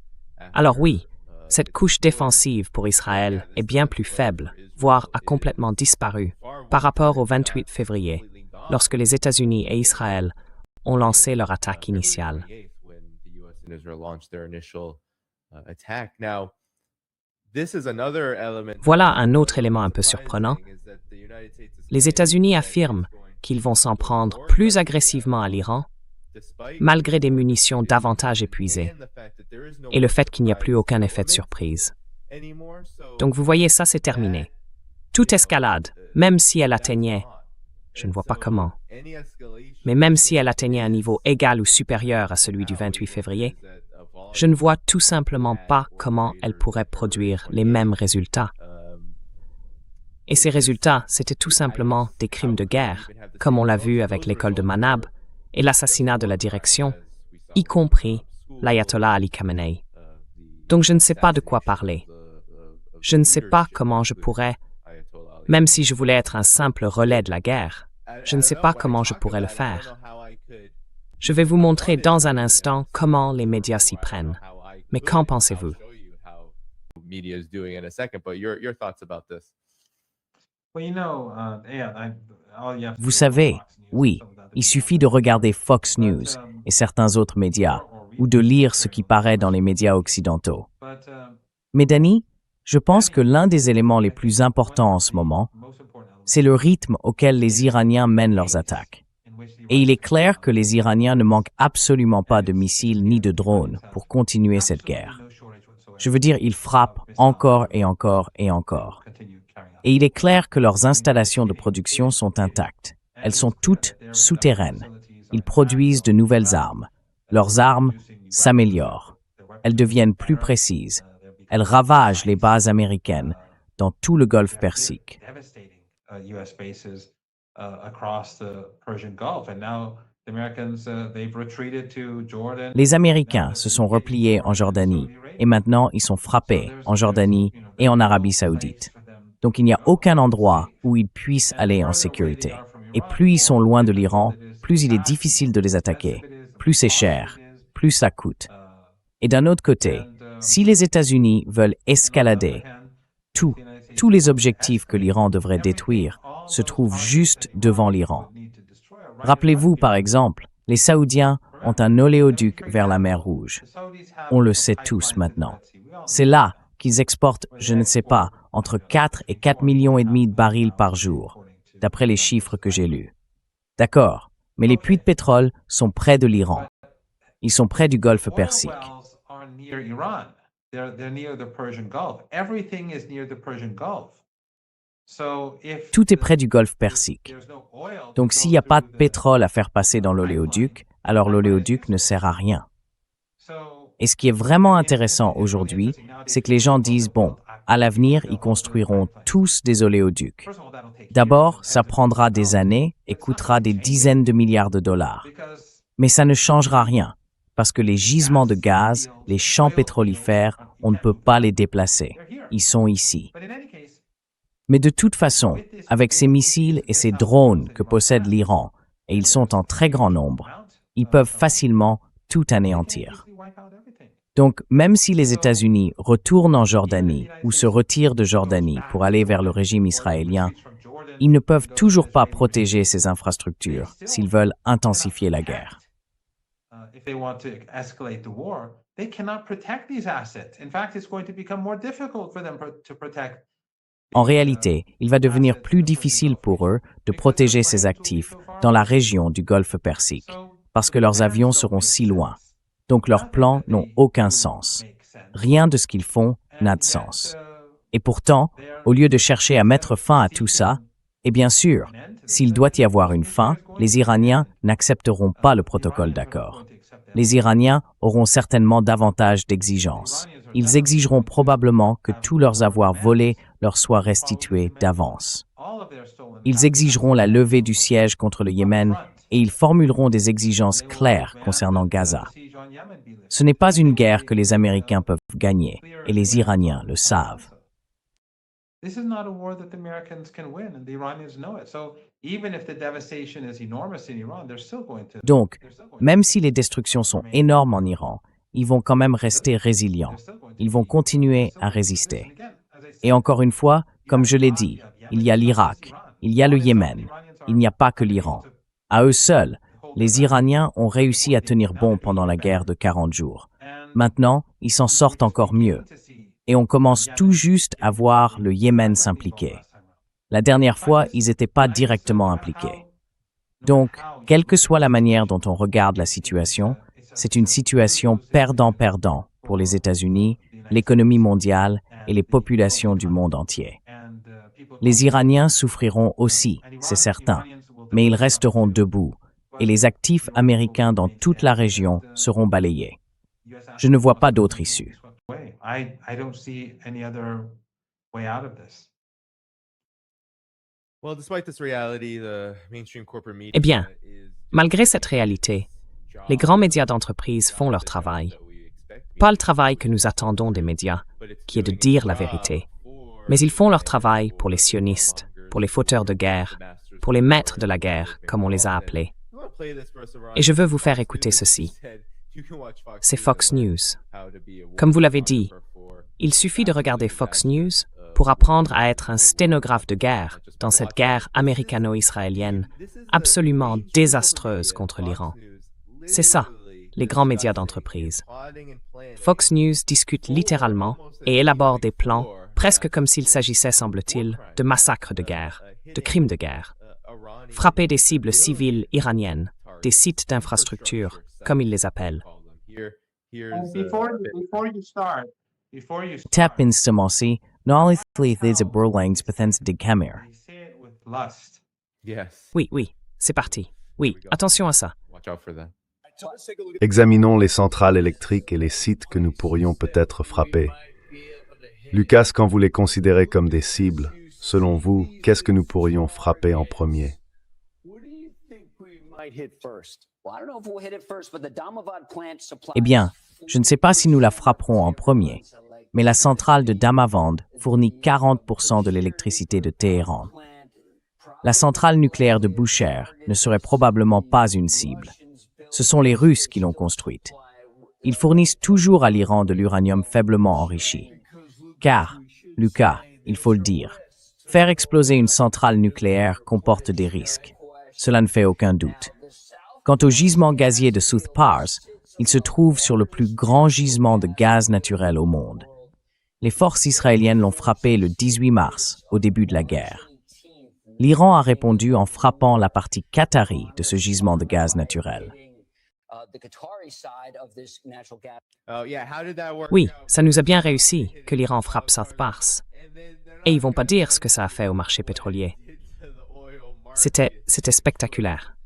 Alors oui, cette couche défensive pour Israël est bien plus faible, voire a complètement disparu, par rapport au 28 février, lorsque les États-Unis et Israël ont lancé leur attaque initiale. Voilà un autre élément un peu surprenant. Les États-Unis affirment qu'ils vont s'en prendre plus agressivement à l'Iran, malgré des munitions davantage épuisées, et le fait qu'il n'y a plus aucun effet de surprise. Donc vous voyez, ça c'est terminé. Toute escalade, même si elle atteignait, je ne vois pas comment, mais même si elle atteignait un niveau égal ou supérieur à celui du 28 février, je ne vois tout simplement pas comment elle pourrait produire les mêmes résultats. Et ces résultats, c'était tout simplement des crimes de guerre, comme on l'a vu avec l'école de Manab et l'assassinat de la direction, y compris l'ayatollah Ali Khamenei. Donc je ne sais pas de quoi parler. Je ne sais pas comment je pourrais, même si je voulais être un simple relais de la guerre, je ne sais pas comment je pourrais le faire. Je vais vous montrer dans un instant comment les médias s'y prennent. Mais qu'en pensez-vous? Vous savez, oui, il suffit de regarder Fox News et certains autres médias, ou de lire ce qui paraît dans les médias occidentaux. Mais Danny, je pense que l'un des éléments les plus importants en ce moment, c'est le rythme auquel les Iraniens mènent leurs attaques. Et il est clair que les Iraniens ne manquent absolument pas de missiles ni de drones pour continuer cette guerre. Je veux dire, ils frappent encore et encore et encore. Et il est clair que leurs installations de production sont intactes. Elles sont toutes souterraines. Ils produisent de nouvelles armes. Leurs armes s'améliorent. Elles deviennent plus précises. Elles ravagent les bases américaines dans tout le golfe Persique. Les Américains se sont repliés en Jordanie et maintenant ils sont frappés en Jordanie et en Arabie Saoudite. Donc il n'y a aucun endroit où ils puissent aller en sécurité. Et plus ils sont loin de l'Iran, plus il est difficile de les attaquer, plus c'est cher, plus ça coûte. Et d'un autre côté, si les États-Unis veulent escalader, tous les objectifs que l'Iran devrait détruire se trouvent juste devant l'Iran. Rappelez-vous par exemple, les Saoudiens ont un oléoduc vers la mer Rouge. On le sait tous maintenant. C'est là qu'ils exportent, je ne sais pas, entre 4 et 4,5 millions de barils par jour, d'après les chiffres que j'ai lus. D'accord, mais les puits de pétrole sont près de l'Iran. Ils sont près du golfe Persique. Tout est près du golfe Persique. Donc s'il n'y a pas de pétrole à faire passer dans l'oléoduc, alors l'oléoduc ne sert à rien. Et ce qui est vraiment intéressant aujourd'hui, c'est que les gens disent, bon, à l'avenir, ils construiront tous des oléoducs. D'abord, ça prendra des années et coûtera des dizaines de milliards de dollars. Mais ça ne changera rien, parce que les gisements de gaz, les champs pétrolifères, on ne peut pas les déplacer. Ils sont ici. Mais de toute façon, avec ces missiles et ces drones que possède l'Iran, et ils sont en très grand nombre, ils peuvent facilement tout anéantir. Donc, même si les États-Unis retournent en Jordanie ou se retirent de Jordanie pour aller vers le régime israélien, ils ne peuvent toujours pas protéger ces infrastructures s'ils veulent intensifier la guerre. En réalité, il va devenir plus difficile pour eux de protéger ces actifs dans la région du golfe Persique, parce que leurs avions seront si loin. Donc leurs plans n'ont aucun sens. Rien de ce qu'ils font n'a de sens. Et pourtant, au lieu de chercher à mettre fin à tout ça, et bien sûr, s'il doit y avoir une fin, les Iraniens n'accepteront pas le protocole d'accord. Les Iraniens auront certainement davantage d'exigences. Ils exigeront probablement que tous leurs avoirs volés leur soient restitués d'avance. Ils exigeront la levée du siège contre le Yémen et ils formuleront des exigences claires concernant Gaza. Ce n'est pas une guerre que les Américains peuvent gagner, et les Iraniens le savent. Donc, même si les destructions sont énormes en Iran, ils vont quand même rester résilients. Ils vont continuer à résister. Et encore une fois, comme je l'ai dit, il y a l'Irak, il y a le Yémen, il n'y a pas que l'Iran. À eux seuls, les Iraniens ont réussi à tenir bon pendant la guerre de 40 jours. Maintenant, ils s'en sortent encore mieux. Et on commence tout juste à voir le Yémen s'impliquer. La dernière fois, ils n'étaient pas directement impliqués. Donc, quelle que soit la manière dont on regarde la situation, c'est une situation perdant-perdant pour les États-Unis, l'économie mondiale et les populations du monde entier. Les Iraniens souffriront aussi, c'est certain, mais ils resteront debout et les actifs américains dans toute la région seront balayés. Je ne vois pas d'autre issue. Eh bien, malgré cette réalité, les grands médias d'entreprise font leur travail. Pas le travail que nous attendons des médias, qui est de dire la vérité, mais ils font leur travail pour les sionistes, pour les fauteurs de guerre, pour les maîtres de la guerre, comme on les a appelés. Et je veux vous faire écouter ceci. C'est Fox News. Comme vous l'avez dit, il suffit de regarder Fox News pour apprendre à être un sténographe de guerre dans cette guerre américano-israélienne absolument désastreuse contre l'Iran. C'est ça, les grands médias d'entreprise. Fox News discute littéralement et élabore des plans presque comme s'il s'agissait, semble-t-il, de massacres de guerre, de crimes de guerre. Frapper des cibles civiles iraniennes, des sites d'infrastructure, comme ils les appellent. Tap instamancy, nolithli these burlangs pathens de camir. Oui, c'est parti. Oui, attention à ça. Examinons les centrales électriques et les sites que nous pourrions peut-être frapper. Lucas, quand vous les considérez comme des cibles, selon vous, qu'est-ce que nous pourrions frapper en premier? Eh bien, je ne sais pas si nous la frapperons en premier, mais la centrale de Damavand fournit 40% de l'électricité de Téhéran. La centrale nucléaire de Bushehr ne serait probablement pas une cible. Ce sont les Russes qui l'ont construite. Ils fournissent toujours à l'Iran de l'uranium faiblement enrichi. Car, Lucas, il faut le dire, faire exploser une centrale nucléaire comporte des risques. Cela ne fait aucun doute. Quant au gisement gazier de South Pars, il se trouve sur le plus grand gisement de gaz naturel au monde. Les forces israéliennes l'ont frappé le 18 mars, au début de la guerre. L'Iran a répondu en frappant la partie qatari de ce gisement de gaz naturel. Oui, ça nous a bien réussi que l'Iran frappe South Pars. Et ils vont pas dire ce que ça a fait au marché pétrolier. C'était spectaculaire.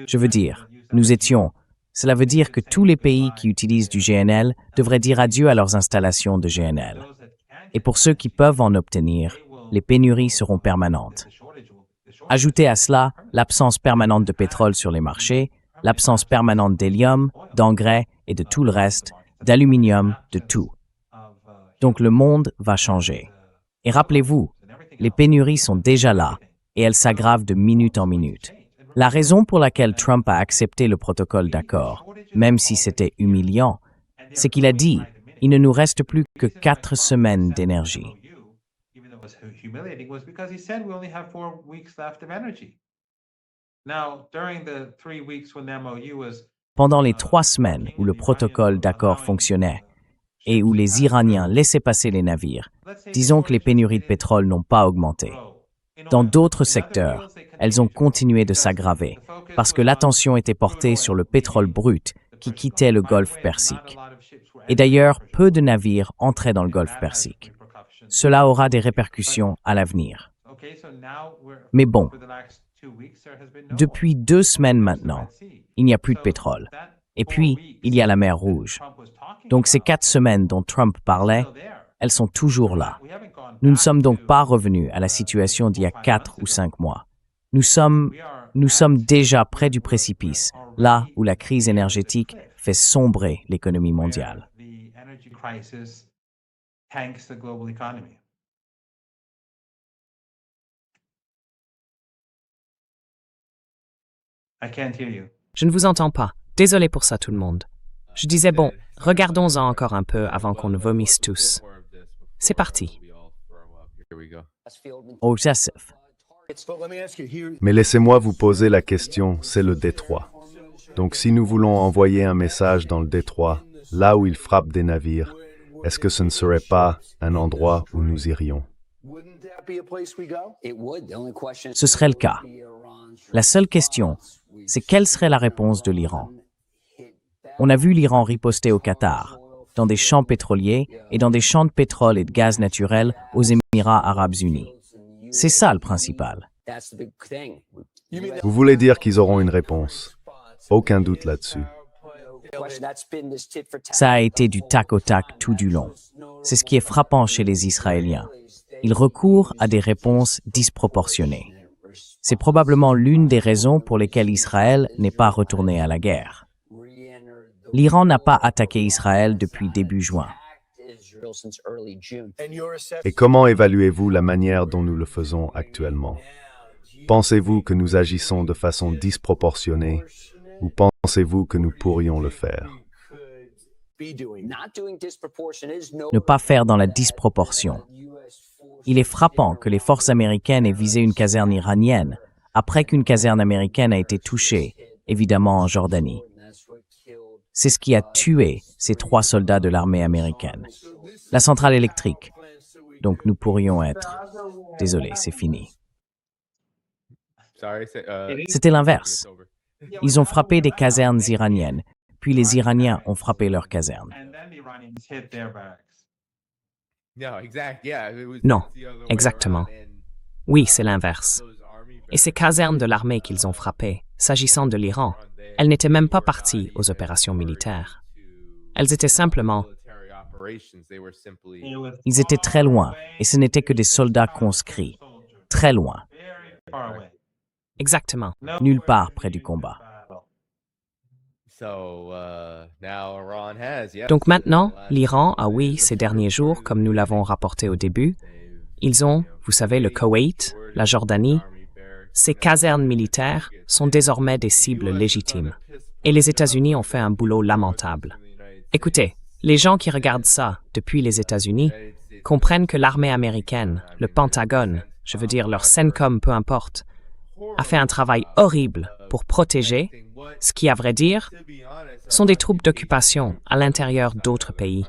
Je veux dire, nous étions. Cela veut dire que tous les pays qui utilisent du GNL devraient dire adieu à leurs installations de GNL. Et pour ceux qui peuvent en obtenir, les pénuries seront permanentes. Ajoutez à cela l'absence permanente de pétrole sur les marchés, l'absence permanente d'hélium, d'engrais et de tout le reste, d'aluminium, de tout. Donc le monde va changer. Et rappelez-vous, les pénuries sont déjà là et elles s'aggravent de minute en minute. La raison pour laquelle Trump a accepté le protocole d'accord, même si c'était humiliant, c'est qu'il a dit « il ne nous reste plus que 4 semaines d'énergie ». Pendant les 3 semaines où le protocole d'accord fonctionnait et où les Iraniens laissaient passer les navires, disons que les pénuries de pétrole n'ont pas augmenté. Dans d'autres secteurs, elles ont continué de s'aggraver parce que l'attention était portée sur le pétrole brut qui quittait le golfe Persique. Et d'ailleurs, peu de navires entraient dans le golfe Persique. Cela aura des répercussions à l'avenir. Mais bon, depuis 2 semaines maintenant, il n'y a plus de pétrole. Et puis, il y a la mer Rouge. Donc ces 4 semaines dont Trump parlait, elles sont toujours là. Nous ne sommes donc pas revenus à la situation d'il y a 4 ou 5 mois. Nous sommes déjà près du précipice, là où la crise énergétique fait sombrer l'économie mondiale. Je ne vous entends pas. Désolé pour ça, tout le monde. Je disais, bon, regardons-en encore un peu avant qu'on ne vomisse tous. C'est parti. Au Joseph. Mais laissez-moi vous poser la question, c'est le détroit. Donc si nous voulons envoyer un message dans le détroit, là où il frappe des navires, est-ce que ce ne serait pas un endroit où nous irions? Ce serait le cas. La seule question, c'est quelle serait la réponse de l'Iran? On a vu l'Iran riposter au Qatar, dans des champs pétroliers et dans des champs de pétrole et de gaz naturel aux Émirats arabes unis. C'est ça le principal. Vous voulez dire qu'ils auront une réponse? Aucun doute là-dessus. Ça a été du tac au tac tout du long. C'est ce qui est frappant chez les Israéliens. Ils recourent à des réponses disproportionnées. C'est probablement l'une des raisons pour lesquelles Israël n'est pas retourné à la guerre. L'Iran n'a pas attaqué Israël depuis début juin. Et comment évaluez-vous la manière dont nous le faisons actuellement? Pensez-vous que nous agissons de façon disproportionnée ou pensez-vous que nous pourrions le faire? Ne pas faire dans la disproportion. Il est frappant que les forces américaines aient visé une caserne iranienne après qu'une caserne américaine a été touchée, évidemment en Jordanie. C'est ce qui a tué ces 3 soldats de l'armée américaine. La centrale électrique. Donc nous pourrions être... Désolé, c'est fini. C'était l'inverse. Ils ont frappé des casernes iraniennes, puis les Iraniens ont frappé leurs casernes. Non, exactement. Oui, c'est l'inverse. Et ces casernes de l'armée qu'ils ont frappées, s'agissant de l'Iran, elles n'étaient même pas parties aux opérations militaires. Elles étaient simplement... Ils étaient très loin, et ce n'étaient que des soldats conscrits. Très loin. Exactement. Nulle part près du combat. Donc maintenant, l'Iran a, oui, ces derniers jours, comme nous l'avons rapporté au début, ils ont, vous savez, le Koweït, la Jordanie. Ces casernes militaires sont désormais des cibles légitimes. Et les États-Unis ont fait un boulot lamentable. Écoutez, les gens qui regardent ça depuis les États-Unis comprennent que l'armée américaine, le Pentagone, je veux dire leur CENTCOM, peu importe, a fait un travail horrible pour protéger ce qui, à vrai dire, sont des troupes d'occupation à l'intérieur d'autres pays,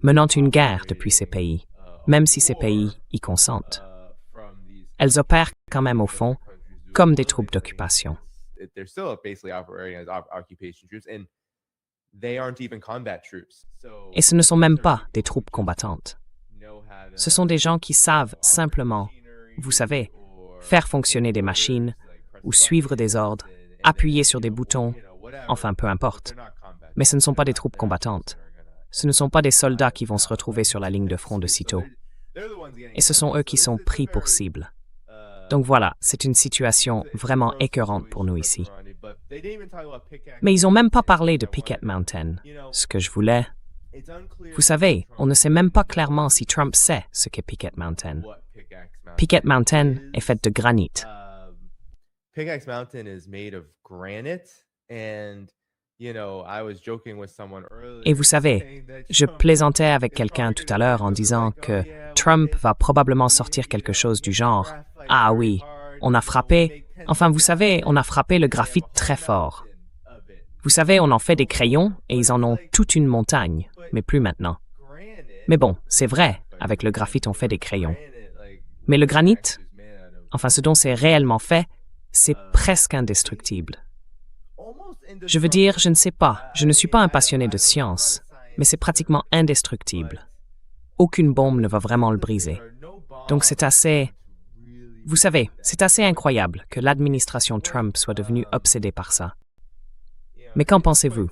menant une guerre depuis ces pays, même si ces pays y consentent. Elles opèrent quand même au fond comme des troupes d'occupation. Et ce ne sont même pas des troupes combattantes. Ce sont des gens qui savent simplement, vous savez, faire fonctionner des machines ou suivre des ordres, appuyer sur des boutons, enfin peu importe. Mais ce ne sont pas des troupes combattantes. Ce ne sont pas des soldats qui vont se retrouver sur la ligne de front de sitôt. Et ce sont eux qui sont pris pour cible. Donc voilà, c'est une situation vraiment écœurante pour nous ici. Mais ils n'ont même pas parlé de Picket Mountain, ce que je voulais. Vous savez, on ne sait même pas clairement si Trump sait ce qu'est Picket Mountain. Picket Mountain est faite de granit. Pickaxe Mountain is made of granite, and Et vous savez, je plaisantais avec quelqu'un tout à l'heure en disant que Trump va probablement sortir quelque chose du genre « Ah oui, on a frappé, enfin vous savez, on a frappé le graphite très fort. Vous savez, on en fait des crayons et ils en ont toute une montagne, mais plus maintenant. Mais bon, c'est vrai, avec le graphite on fait des crayons. Mais le granit, enfin ce dont c'est réellement fait, c'est presque indestructible. Je veux dire, je ne sais pas, je ne suis pas un passionné de science, mais c'est pratiquement indestructible. Aucune bombe ne va vraiment le briser. Donc c'est assez... Vous savez, c'est assez incroyable que l'administration Trump soit devenue obsédée par ça. Mais qu'en pensez-vous?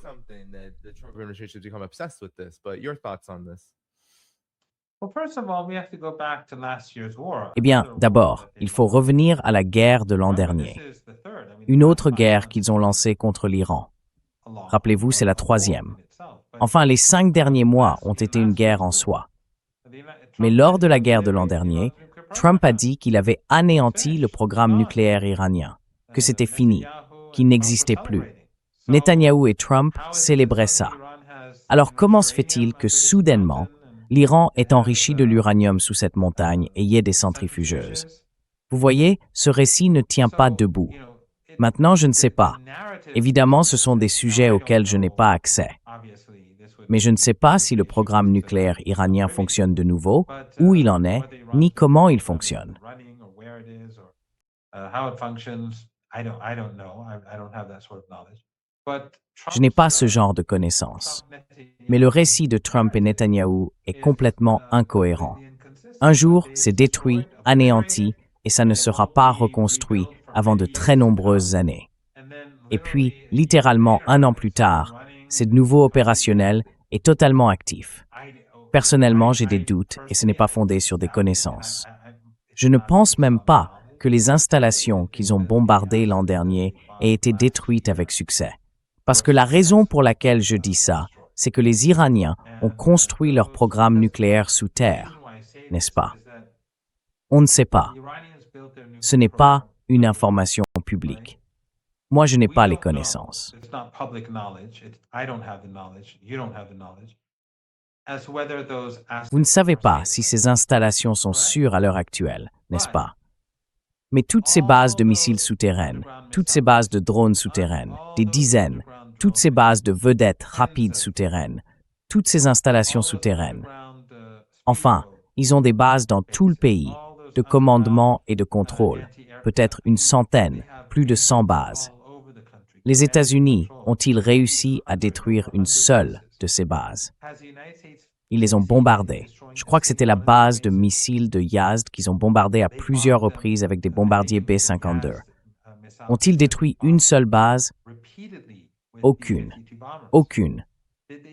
Eh bien, d'abord, il faut revenir à la guerre de l'an dernier. Une autre guerre qu'ils ont lancée contre l'Iran. Rappelez-vous, c'est la 3e. Enfin, les 5 derniers mois ont été une guerre en soi. Mais lors de la guerre de l'an dernier, Trump a dit qu'il avait anéanti le programme nucléaire iranien, que c'était fini, qu'il n'existait plus. Netanyahou et Trump célébraient ça. Alors comment se fait-il que soudainement, l'Iran est enrichi de l'uranium sous cette montagne et y ait des centrifugeuses? Vous voyez, ce récit ne tient pas debout. Maintenant, je ne sais pas. Évidemment, ce sont des sujets auxquels je n'ai pas accès. Mais je ne sais pas si le programme nucléaire iranien fonctionne de nouveau, où il en est, ni comment il fonctionne. Je n'ai pas ce genre de connaissances. Mais le récit de Trump et Netanyahou est complètement incohérent. Un jour, c'est détruit, anéanti, et ça ne sera pas reconstruit avant de très nombreuses années. Et puis, littéralement 1 an plus tard, c'est de nouveau opérationnel et totalement actif. Personnellement, j'ai des doutes et ce n'est pas fondé sur des connaissances. Je ne pense même pas que les installations qu'ils ont bombardées l'an dernier aient été détruites avec succès. Parce que la raison pour laquelle je dis ça, c'est que les Iraniens ont construit leur programme nucléaire sous terre, n'est-ce pas? On ne sait pas. Ce n'est pas une information publique. Moi, je n'ai pas les connaissances. Vous ne savez pas si ces installations sont sûres à l'heure actuelle, n'est-ce pas? Mais toutes ces bases de missiles souterraines, toutes ces bases de drones souterraines, des dizaines, toutes ces bases de vedettes rapides souterraines, toutes ces installations souterraines. Enfin, ils ont des bases dans tout le pays, de commandement et de contrôle, peut-être une centaine, plus de 100 bases. Les États-Unis ont-ils réussi à détruire une seule de ces bases? Ils les ont bombardées. Je crois que c'était la base de missiles de Yazd qu'ils ont bombardée à plusieurs reprises avec des bombardiers B-52. Ont-ils détruit une seule base? Aucune. Aucune.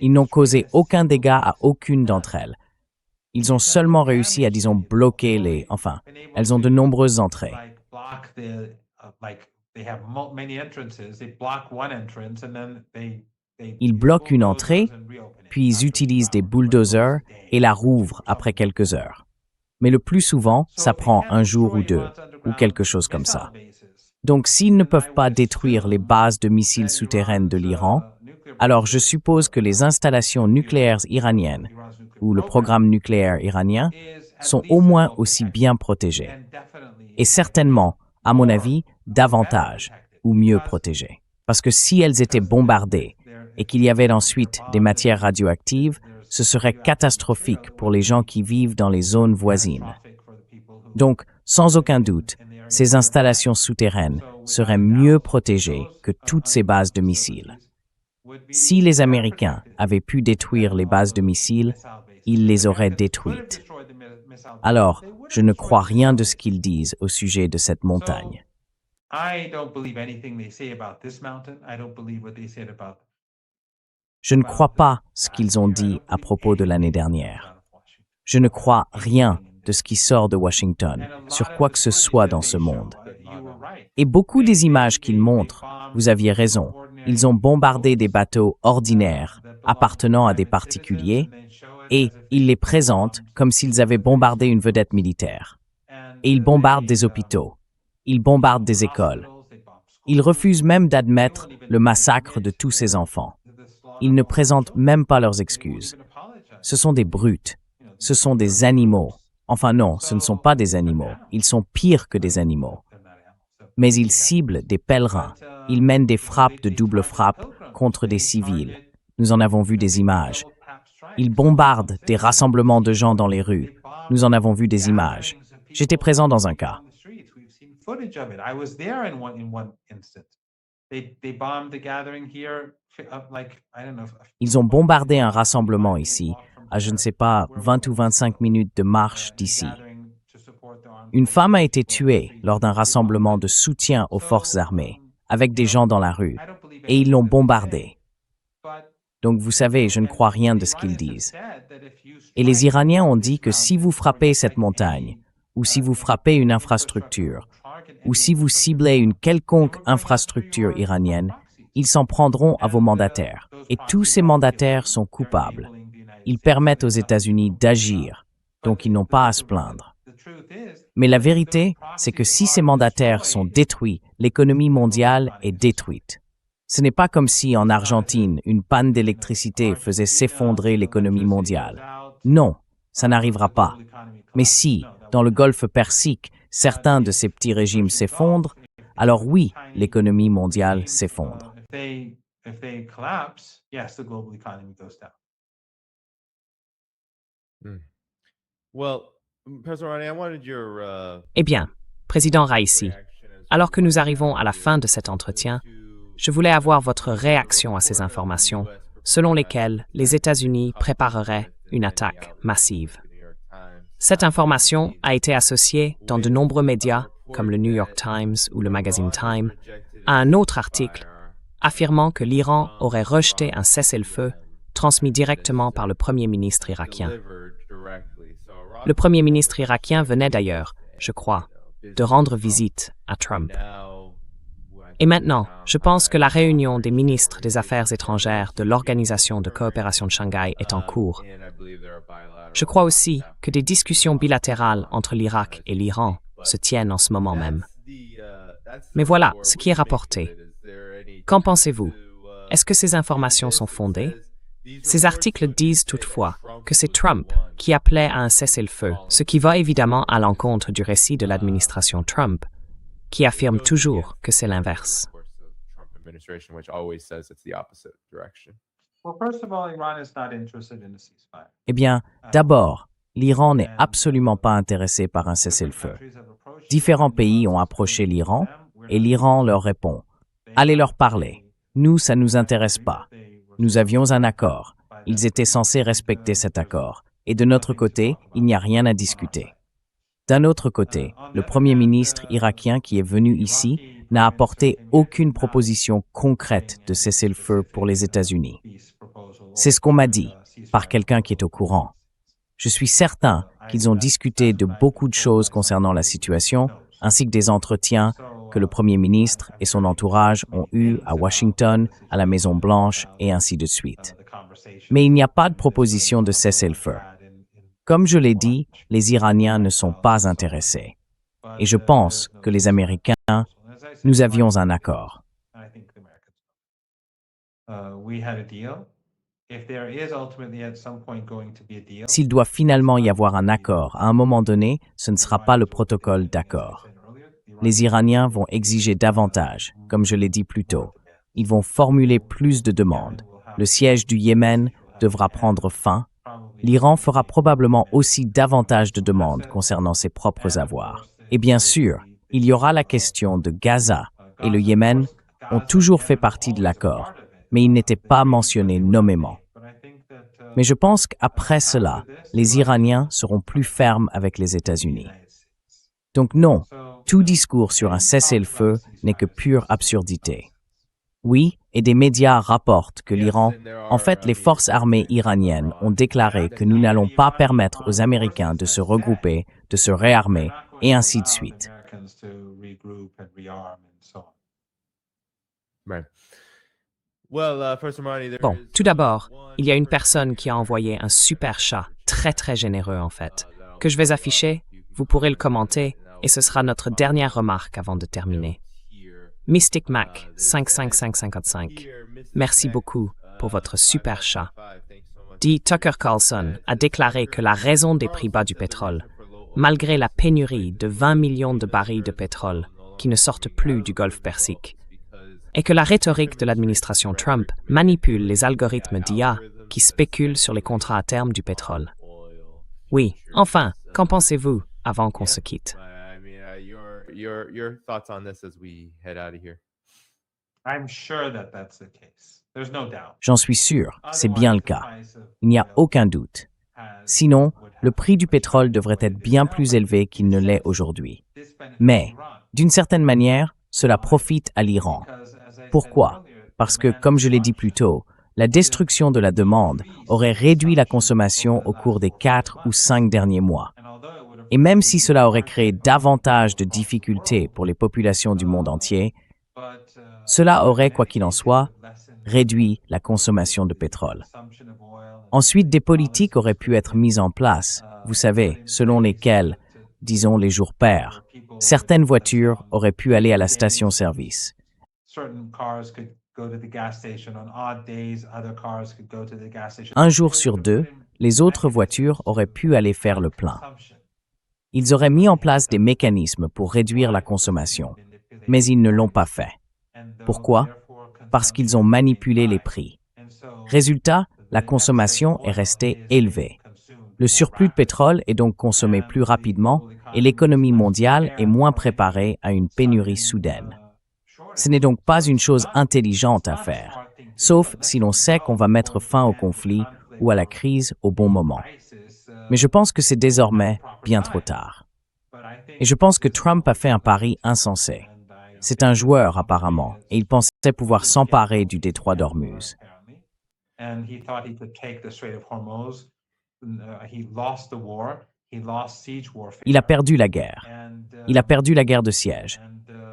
Ils n'ont causé aucun dégât à aucune d'entre elles. Ils ont seulement réussi à, disons, bloquer les... Enfin, elles ont de nombreuses entrées. Ils bloquent une entrée, puis ils utilisent des bulldozers et la rouvrent après quelques heures. Mais le plus souvent, ça prend 1 jour ou 2, ou quelque chose comme ça. Donc s'ils ne peuvent pas détruire les bases de missiles souterraines de l'Iran, alors je suppose que les installations nucléaires iraniennes, ou le programme nucléaire iranien, sont au moins aussi bien protégées. Et certainement, à mon avis, davantage, ou mieux protégées. Parce que si elles étaient bombardées, et qu'il y avait ensuite des matières radioactives, ce serait catastrophique pour les gens qui vivent dans les zones voisines. Donc, sans aucun doute, ces installations souterraines seraient mieux protégées que toutes ces bases de missiles. Si les Américains avaient pu détruire les bases de missiles, ils les auraient détruites. Alors, je ne crois rien de ce qu'ils disent au sujet de cette montagne. Je ne crois pas ce qu'ils ont dit à propos de l'année dernière. Je ne crois rien de ce qui sort de Washington sur quoi que ce soit dans ce monde. Et beaucoup des images qu'ils montrent, vous aviez raison, ils ont bombardé des bateaux ordinaires appartenant à des particuliers et ils les présentent comme s'ils avaient bombardé une vedette militaire. Et ils bombardent des hôpitaux, ils bombardent des écoles. Ils refusent même d'admettre le massacre de tous ces enfants. Ils ne présentent même pas leurs excuses. Ce sont des brutes, ce sont des animaux. Enfin non, ce ne sont pas des animaux, ils sont pires que des animaux. Mais ils ciblent des pèlerins, ils mènent des frappes de double frappe contre des civils. Nous en avons vu des images. Ils bombardent des rassemblements de gens dans les rues. Nous en avons vu des images. J'étais présent dans un cas. Ils ont bombardé un rassemblement ici, à je ne sais pas, 20 ou 25 minutes de marche d'ici. Une femme a été tuée lors d'un rassemblement de soutien aux forces armées, avec des gens dans la rue, et ils l'ont bombardée. Donc vous savez, je ne crois rien de ce qu'ils disent. Et les Iraniens ont dit que si vous frappez cette montagne, ou si vous frappez une infrastructure, ou si vous ciblez une quelconque infrastructure iranienne, ils s'en prendront à vos mandataires. Et tous ces mandataires sont coupables. Ils permettent aux États-Unis d'agir, donc ils n'ont pas à se plaindre. Mais la vérité, c'est que si ces mandataires sont détruits, l'économie mondiale est détruite. Ce n'est pas comme si en Argentine, une panne d'électricité faisait s'effondrer l'économie mondiale. Non, ça n'arrivera pas. Mais si, dans le Golfe Persique, certains de ces petits régimes s'effondrent, alors oui, l'économie mondiale s'effondre. Hmm. Well, Professor Ronnie, I wanted your Eh bien, Président Raisi, alors que nous arrivons à la fin de cet entretien, je voulais avoir votre réaction à ces informations, selon lesquelles les États-Unis prépareraient une attaque massive. Cette information a été associée dans de nombreux médias, comme le New York Times ou le magazine Time, à un autre article affirmant que l'Iran aurait rejeté un cessez-le-feu transmis directement par le Premier ministre irakien. Le Premier ministre irakien venait d'ailleurs, je crois, de rendre visite à Trump. Et maintenant, je pense que la réunion des ministres des Affaires étrangères de l'Organisation de coopération de Shanghai est en cours. Je crois aussi que des discussions bilatérales entre l'Irak et l'Iran se tiennent en ce moment même. Mais voilà ce qui est rapporté. Qu'en pensez-vous? Est-ce que ces informations sont fondées? Ces articles disent toutefois que c'est Trump qui appelait à un cessez-le-feu, ce qui va évidemment à l'encontre du récit de l'administration Trump, qui affirme toujours que c'est l'inverse. Eh bien, d'abord, l'Iran n'est absolument pas intéressé par un cessez-le-feu. Différents pays ont approché l'Iran et l'Iran leur répond « Allez leur parler. Nous, ça ne nous intéresse pas. Nous avions un accord. Ils étaient censés respecter cet accord. Et de notre côté, il n'y a rien à discuter. » D'un autre côté, le Premier ministre irakien qui est venu ici n'a apporté aucune proposition concrète de cessez-le-feu pour les États-Unis. C'est ce qu'on m'a dit, par quelqu'un qui est au courant. Je suis certain qu'ils ont discuté de beaucoup de choses concernant la situation, ainsi que des entretiens que le Premier ministre et son entourage ont eus à Washington, à la Maison-Blanche et ainsi de suite. Mais il n'y a pas de proposition de cessez-le-feu. Comme je l'ai dit, les Iraniens ne sont pas intéressés. Et je pense que les Américains, nous avions un accord. S'il doit finalement y avoir un accord, à un moment donné, ce ne sera pas le protocole d'accord. Les Iraniens vont exiger davantage, comme je l'ai dit plus tôt. Ils vont formuler plus de demandes. Le siège du Yémen devra prendre fin. L'Iran fera probablement aussi davantage de demandes concernant ses propres avoirs. Et bien sûr, il y aura la question de Gaza et le Yémen ont toujours fait partie de l'accord, mais ils n'étaient pas mentionnés nommément. Mais je pense qu'après cela, les Iraniens seront plus fermes avec les États-Unis. Donc non, tout discours sur un cessez-le-feu n'est que pure absurdité. Oui, et des médias rapportent que l'Iran, en fait les forces armées iraniennes ont déclaré que nous n'allons pas permettre aux Américains de se regrouper, de se réarmer, et ainsi de suite. Bon, tout d'abord, il y a une personne qui a envoyé un super chat, très généreux en fait, que je vais afficher, vous pourrez le commenter, et ce sera notre dernière remarque avant de terminer. Mystic Mac 55555, merci beaucoup pour votre super chat. Dit Tucker Carlson a déclaré que la raison des prix bas du pétrole, malgré la pénurie de 20 millions de barils de pétrole qui ne sortent plus du Golfe Persique, est que la rhétorique de l'administration Trump manipule les algorithmes d'IA qui spéculent sur les contrats à terme du pétrole. Oui, enfin, qu'en pensez-vous avant qu'on se quitte? Your thoughts on this as we head out of here. J'en suis sûr, c'est bien le cas. Il n'y a aucun doute. Sinon, le prix du pétrole devrait être bien plus élevé qu'il ne l'est aujourd'hui. Mais, d'une certaine manière, cela profite à l'Iran. Pourquoi? Parce que, comme je l'ai dit plus tôt, la destruction de la demande aurait réduit la consommation au cours des 4 ou 5 derniers mois. Et même si cela aurait créé davantage de difficultés pour les populations du monde entier, cela aurait, quoi qu'il en soit, réduit la consommation de pétrole. Ensuite, des politiques auraient pu être mises en place, vous savez, selon lesquelles, disons les jours pairs, certaines voitures auraient pu aller à la station-service. Un jour sur deux, les autres voitures auraient pu aller faire le plein. Ils auraient mis en place des mécanismes pour réduire la consommation, mais ils ne l'ont pas fait. Pourquoi? Parce qu'ils ont manipulé les prix. Résultat, la consommation est restée élevée. Le surplus de pétrole est donc consommé plus rapidement et l'économie mondiale est moins préparée à une pénurie soudaine. Ce n'est donc pas une chose intelligente à faire, sauf si l'on sait qu'on va mettre fin au conflit ou à la crise au bon moment. Mais je pense que c'est désormais bien trop tard. Et je pense que Trump a fait un pari insensé. C'est un joueur apparemment, et il pensait pouvoir s'emparer du détroit d'Ormuz. Il a perdu la guerre. Il a perdu la guerre de siège.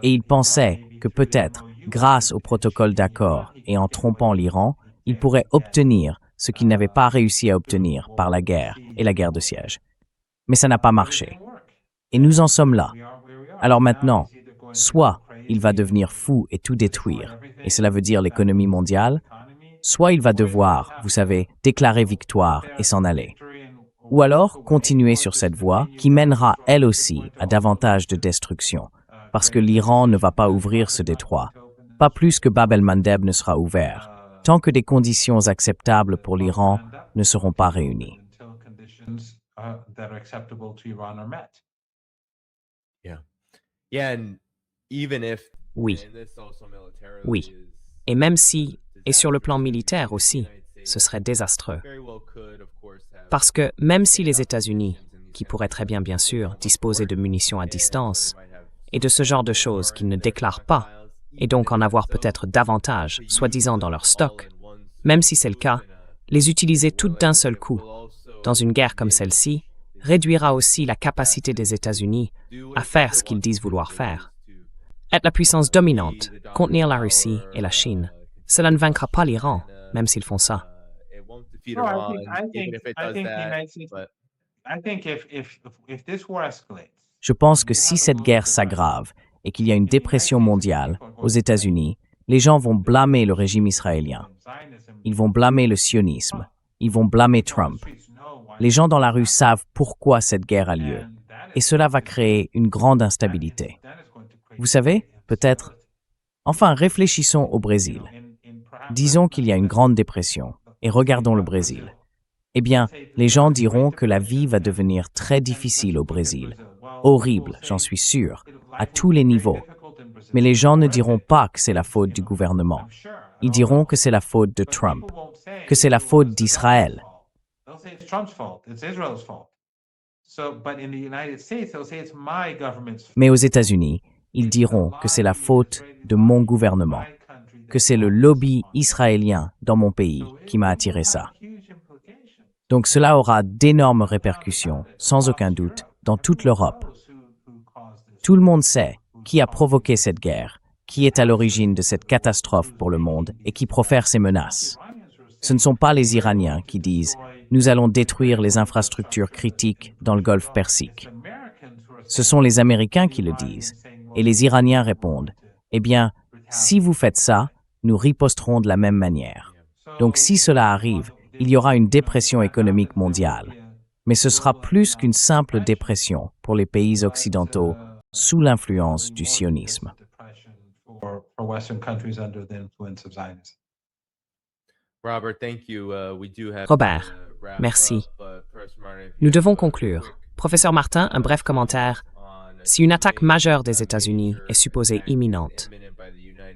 Et il pensait que peut-être, grâce au protocole d'accord et en trompant l'Iran, il pourrait obtenir ce qu'il n'avait pas réussi à obtenir par la guerre et la guerre de siège. Mais ça n'a pas marché. Et nous en sommes là. Alors maintenant, soit il va devenir fou et tout détruire, et cela veut dire l'économie mondiale, soit il va devoir, vous savez, déclarer victoire et s'en aller. Ou alors continuer sur cette voie qui mènera elle aussi à davantage de destruction, parce que l'Iran ne va pas ouvrir ce détroit, pas plus que Bab el-Mandeb ne sera ouvert, tant que des conditions acceptables pour l'Iran ne seront pas réunies. Oui, oui. Et même si, et sur le plan militaire aussi, ce serait désastreux. Parce que même si les États-Unis, qui pourraient très bien sûr, disposer de munitions à distance, et de ce genre de choses qu'ils ne déclarent pas, et donc en avoir peut-être davantage, soi-disant dans leur stock, même si c'est le cas, les utiliser toutes d'un seul coup, dans une guerre comme celle-ci, réduira aussi la capacité des États-Unis à faire ce qu'ils disent vouloir faire. Être la puissance dominante, contenir la Russie et la Chine, cela ne vaincra pas l'Iran, même s'ils font ça. Je pense que si cette guerre s'aggrave et qu'il y a une dépression mondiale aux États-Unis, les gens vont blâmer le régime israélien. Ils vont blâmer le sionisme. Ils vont blâmer Trump. Les gens dans la rue savent pourquoi cette guerre a lieu. Et cela va créer une grande instabilité. Vous savez, peut-être... Enfin, réfléchissons au Brésil. Disons qu'il y a une grande dépression, et regardons le Brésil. Eh bien, les gens diront que la vie va devenir très difficile au Brésil. Horrible, j'en suis sûr, à tous les niveaux. Mais les gens ne diront pas que c'est la faute du gouvernement. Ils diront que c'est la faute de Trump, que c'est la faute d'Israël. Mais aux États-Unis, ils diront que c'est la faute de mon gouvernement, que c'est le lobby israélien dans mon pays qui m'a attiré ça. Donc cela aura d'énormes répercussions, sans aucun doute, dans toute l'Europe. Tout le monde sait qui a provoqué cette guerre, qui est à l'origine de cette catastrophe pour le monde et qui profère ces menaces. Ce ne sont pas les Iraniens qui disent « nous allons détruire les infrastructures critiques dans le golfe Persique ». Ce sont les Américains qui le disent, et les Iraniens répondent « eh bien, si vous faites ça, nous riposterons de la même manière ». Donc si cela arrive, il y aura une dépression économique mondiale. Mais ce sera plus qu'une simple dépression pour les pays occidentaux sous l'influence du sionisme. Robert, merci. Nous devons conclure. Professeur Martin, un bref commentaire. Si une attaque majeure des États-Unis est supposée imminente,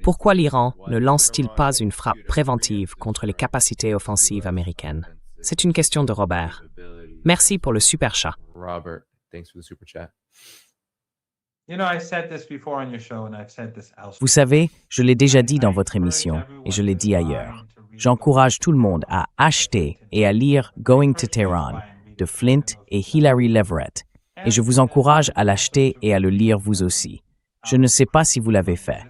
pourquoi l'Iran ne lance-t-il pas une frappe préventive contre les capacités offensives américaines? C'est une question de Robert. Merci pour le super chat. Vous savez, je l'ai déjà dit dans votre émission et je l'ai dit ailleurs. J'encourage tout le monde à acheter et à lire Going to Tehran de Flint et Hilary Leverett. Et je vous encourage à l'acheter et à le lire vous aussi. Je ne sais pas si vous l'avez fait.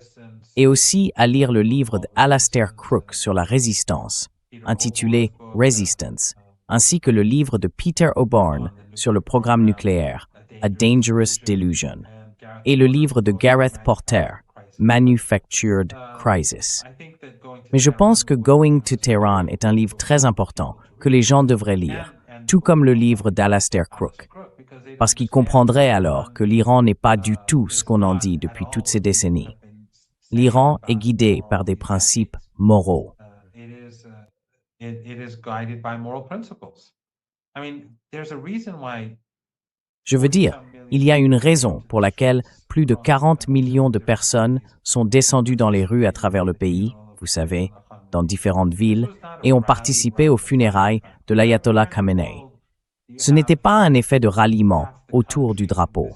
Et aussi à lire le livre d'Alastair Crooke sur la résistance, intitulé Resistance, ainsi que le livre de Peter O'Born sur le programme nucléaire, A Dangerous Delusion, et le livre de Gareth Porter, Manufactured Crisis. Mais je pense que Going to Tehran est un livre très important que les gens devraient lire, tout comme le livre d'Alastair Crooke, parce qu'ils comprendraient alors que l'Iran n'est pas du tout ce qu'on en dit depuis toutes ces décennies. L'Iran est guidé par des principes moraux. Je veux dire, il y a une raison pour laquelle plus de 40 millions de personnes sont descendues dans les rues à travers le pays, vous savez, dans différentes villes, et ont participé aux funérailles de l'ayatollah Khamenei. Ce n'était pas un effet de ralliement autour du drapeau.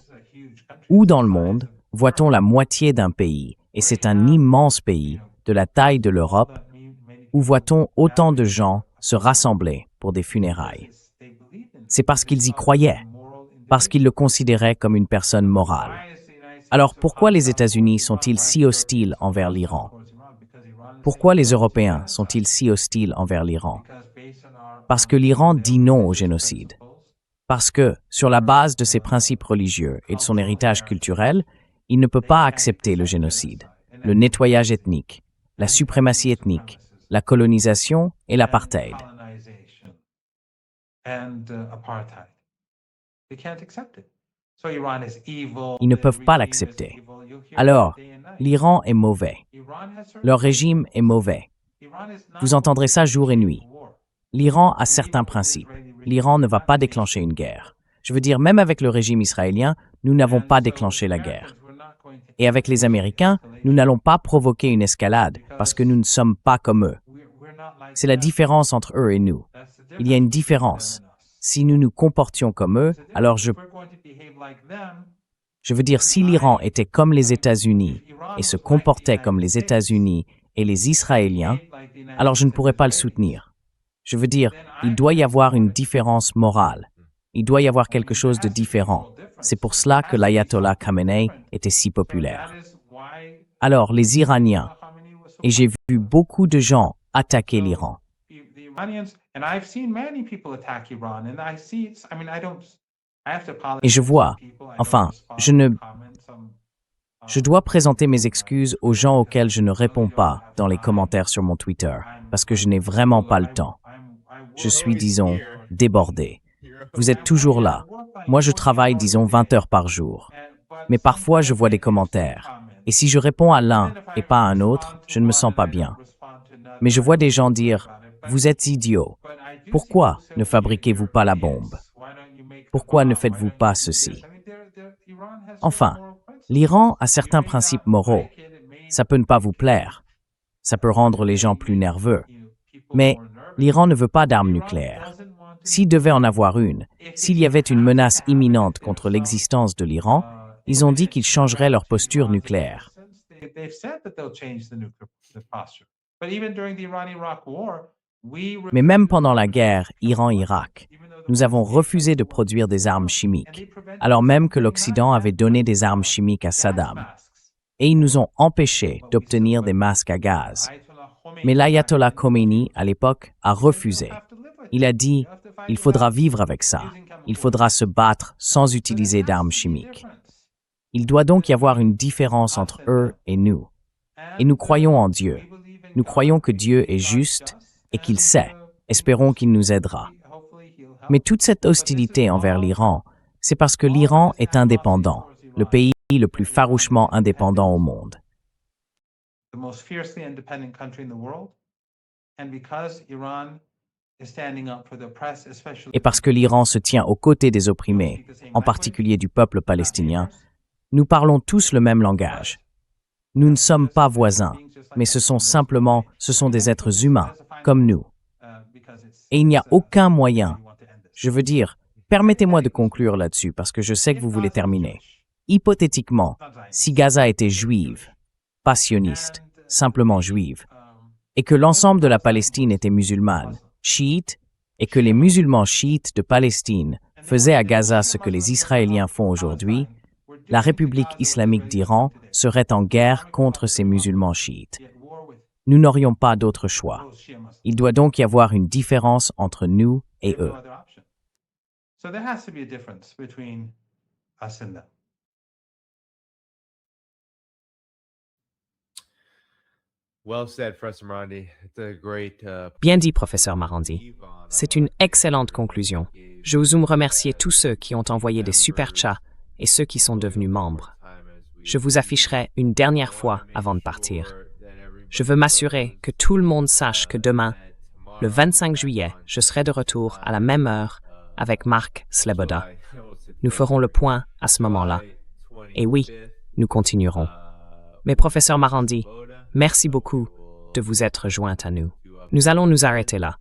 Où dans le monde voit-on la moitié d'un pays, et c'est un immense pays, de la taille de l'Europe, où voit-on autant de gens se rassembler pour des funérailles? C'est parce qu'ils y croyaient, parce qu'ils le considéraient comme une personne morale. Alors pourquoi les États-Unis sont-ils si hostiles envers l'Iran? Pourquoi les Européens sont-ils si hostiles envers l'Iran? Parce que l'Iran dit non au génocide. Parce que, sur la base de ses principes religieux et de son héritage culturel, il ne peut pas accepter le génocide, le nettoyage ethnique, la suprématie ethnique, la colonisation et l'apartheid. Ils ne peuvent pas l'accepter. Alors, l'Iran est mauvais. Leur régime est mauvais. Vous entendrez ça jour et nuit. L'Iran a certains principes. L'Iran ne va pas déclencher une guerre. Je veux dire, même avec le régime israélien, nous n'avons pas déclenché la guerre. Et avec les Américains, nous n'allons pas provoquer une escalade parce que nous ne sommes pas comme eux. C'est la différence entre eux et nous. Il y a une différence. Si nous nous comportions comme eux, alors je veux dire, si l'Iran était comme les États-Unis et se comportait comme les États-Unis et les Israéliens, alors je ne pourrais pas le soutenir. Je veux dire, il doit y avoir une différence morale. Il doit y avoir quelque chose de différent. C'est pour cela que l'ayatollah Khamenei était si populaire. Alors, les Iraniens, et j'ai vu beaucoup de gens attaquer l'Iran. Et je vois, enfin, je dois présenter mes excuses aux gens auxquels je ne réponds pas dans les commentaires sur mon Twitter, parce que je n'ai vraiment pas le temps. Je suis, disons, débordé. Vous êtes toujours là. Moi, je travaille, disons, 20 heures par jour. Mais parfois, je vois des commentaires. Et si je réponds à l'un et pas à un autre, je ne me sens pas bien. Mais je vois des gens dire « Vous êtes idiot. Pourquoi ne fabriquez-vous pas la bombe? Pourquoi ne faites-vous pas ceci ?» Enfin, l'Iran a certains principes moraux. Ça peut ne pas vous plaire. Ça peut rendre les gens plus nerveux. Mais l'Iran ne veut pas d'armes nucléaires. S'il devait en avoir une, s'il y avait une menace imminente contre l'existence de l'Iran, ils ont dit qu'ils changeraient leur posture nucléaire. Mais même pendant la guerre Iran-Irak, nous avons refusé de produire des armes chimiques, alors même que l'Occident avait donné des armes chimiques à Saddam. Et ils nous ont empêchés d'obtenir des masques à gaz. Mais l'ayatollah Khomeini, à l'époque, a refusé. Il a dit « Il faudra vivre avec ça. Il faudra se battre sans utiliser d'armes chimiques. » Il doit donc y avoir une différence entre eux et nous. Et nous croyons en Dieu. Nous croyons que Dieu est juste et qu'il sait. Espérons qu'il nous aidera. Mais toute cette hostilité envers l'Iran, c'est parce que l'Iran est indépendant, le pays le plus farouchement indépendant au monde. Et parce que l'Iran se tient aux côtés des opprimés, en particulier du peuple palestinien, nous parlons tous le même langage. Nous ne sommes pas voisins, mais ce sont des êtres humains, comme nous. Et il n'y a aucun moyen. Je veux dire, permettez-moi de conclure là-dessus, parce que je sais que vous voulez terminer. Hypothétiquement, si Gaza était juive, pas sioniste, simplement juive, et que l'ensemble de la Palestine était musulmane, chiite, et que les musulmans chiites de Palestine faisaient à Gaza ce que les Israéliens font aujourd'hui, la République islamique d'Iran serait en guerre contre ces musulmans chiites. Nous n'aurions pas d'autre choix. Il doit donc y avoir une différence entre nous et eux. Bien dit, professeur Marandi. C'est une excellente conclusion. Je vous remercie tous ceux qui ont envoyé des super chats et ceux qui sont devenus membres. Je vous afficherai une dernière fois avant de partir. Je veux m'assurer que tout le monde sache que demain, le 25 juillet, je serai de retour à la même heure avec Marc Sleboda. Nous ferons le point à ce moment-là. Et oui, nous continuerons. Mais professeur Marandi, merci beaucoup de vous être joint à nous. Nous allons nous arrêter là.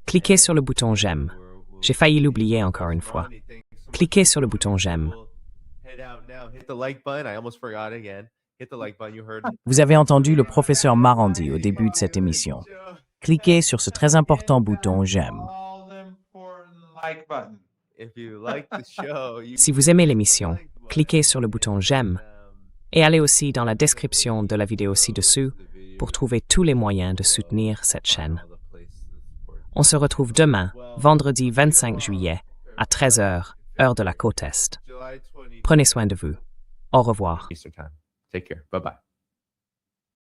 Cliquez sur le bouton j'aime. J'ai failli l'oublier encore une fois. Cliquez sur le bouton j'aime. Vous avez entendu le professeur Marandi au début de cette émission. Cliquez sur ce très important bouton j'aime. Si vous aimez l'émission, cliquez sur le bouton j'aime et allez aussi dans la description de la vidéo ci-dessous pour trouver tous les moyens de soutenir cette chaîne. On se retrouve demain, vendredi 25 juillet, à 13h, heure de la côte Est. Prenez soin de vous. Au revoir. Eastern time. Take care. Bye-bye.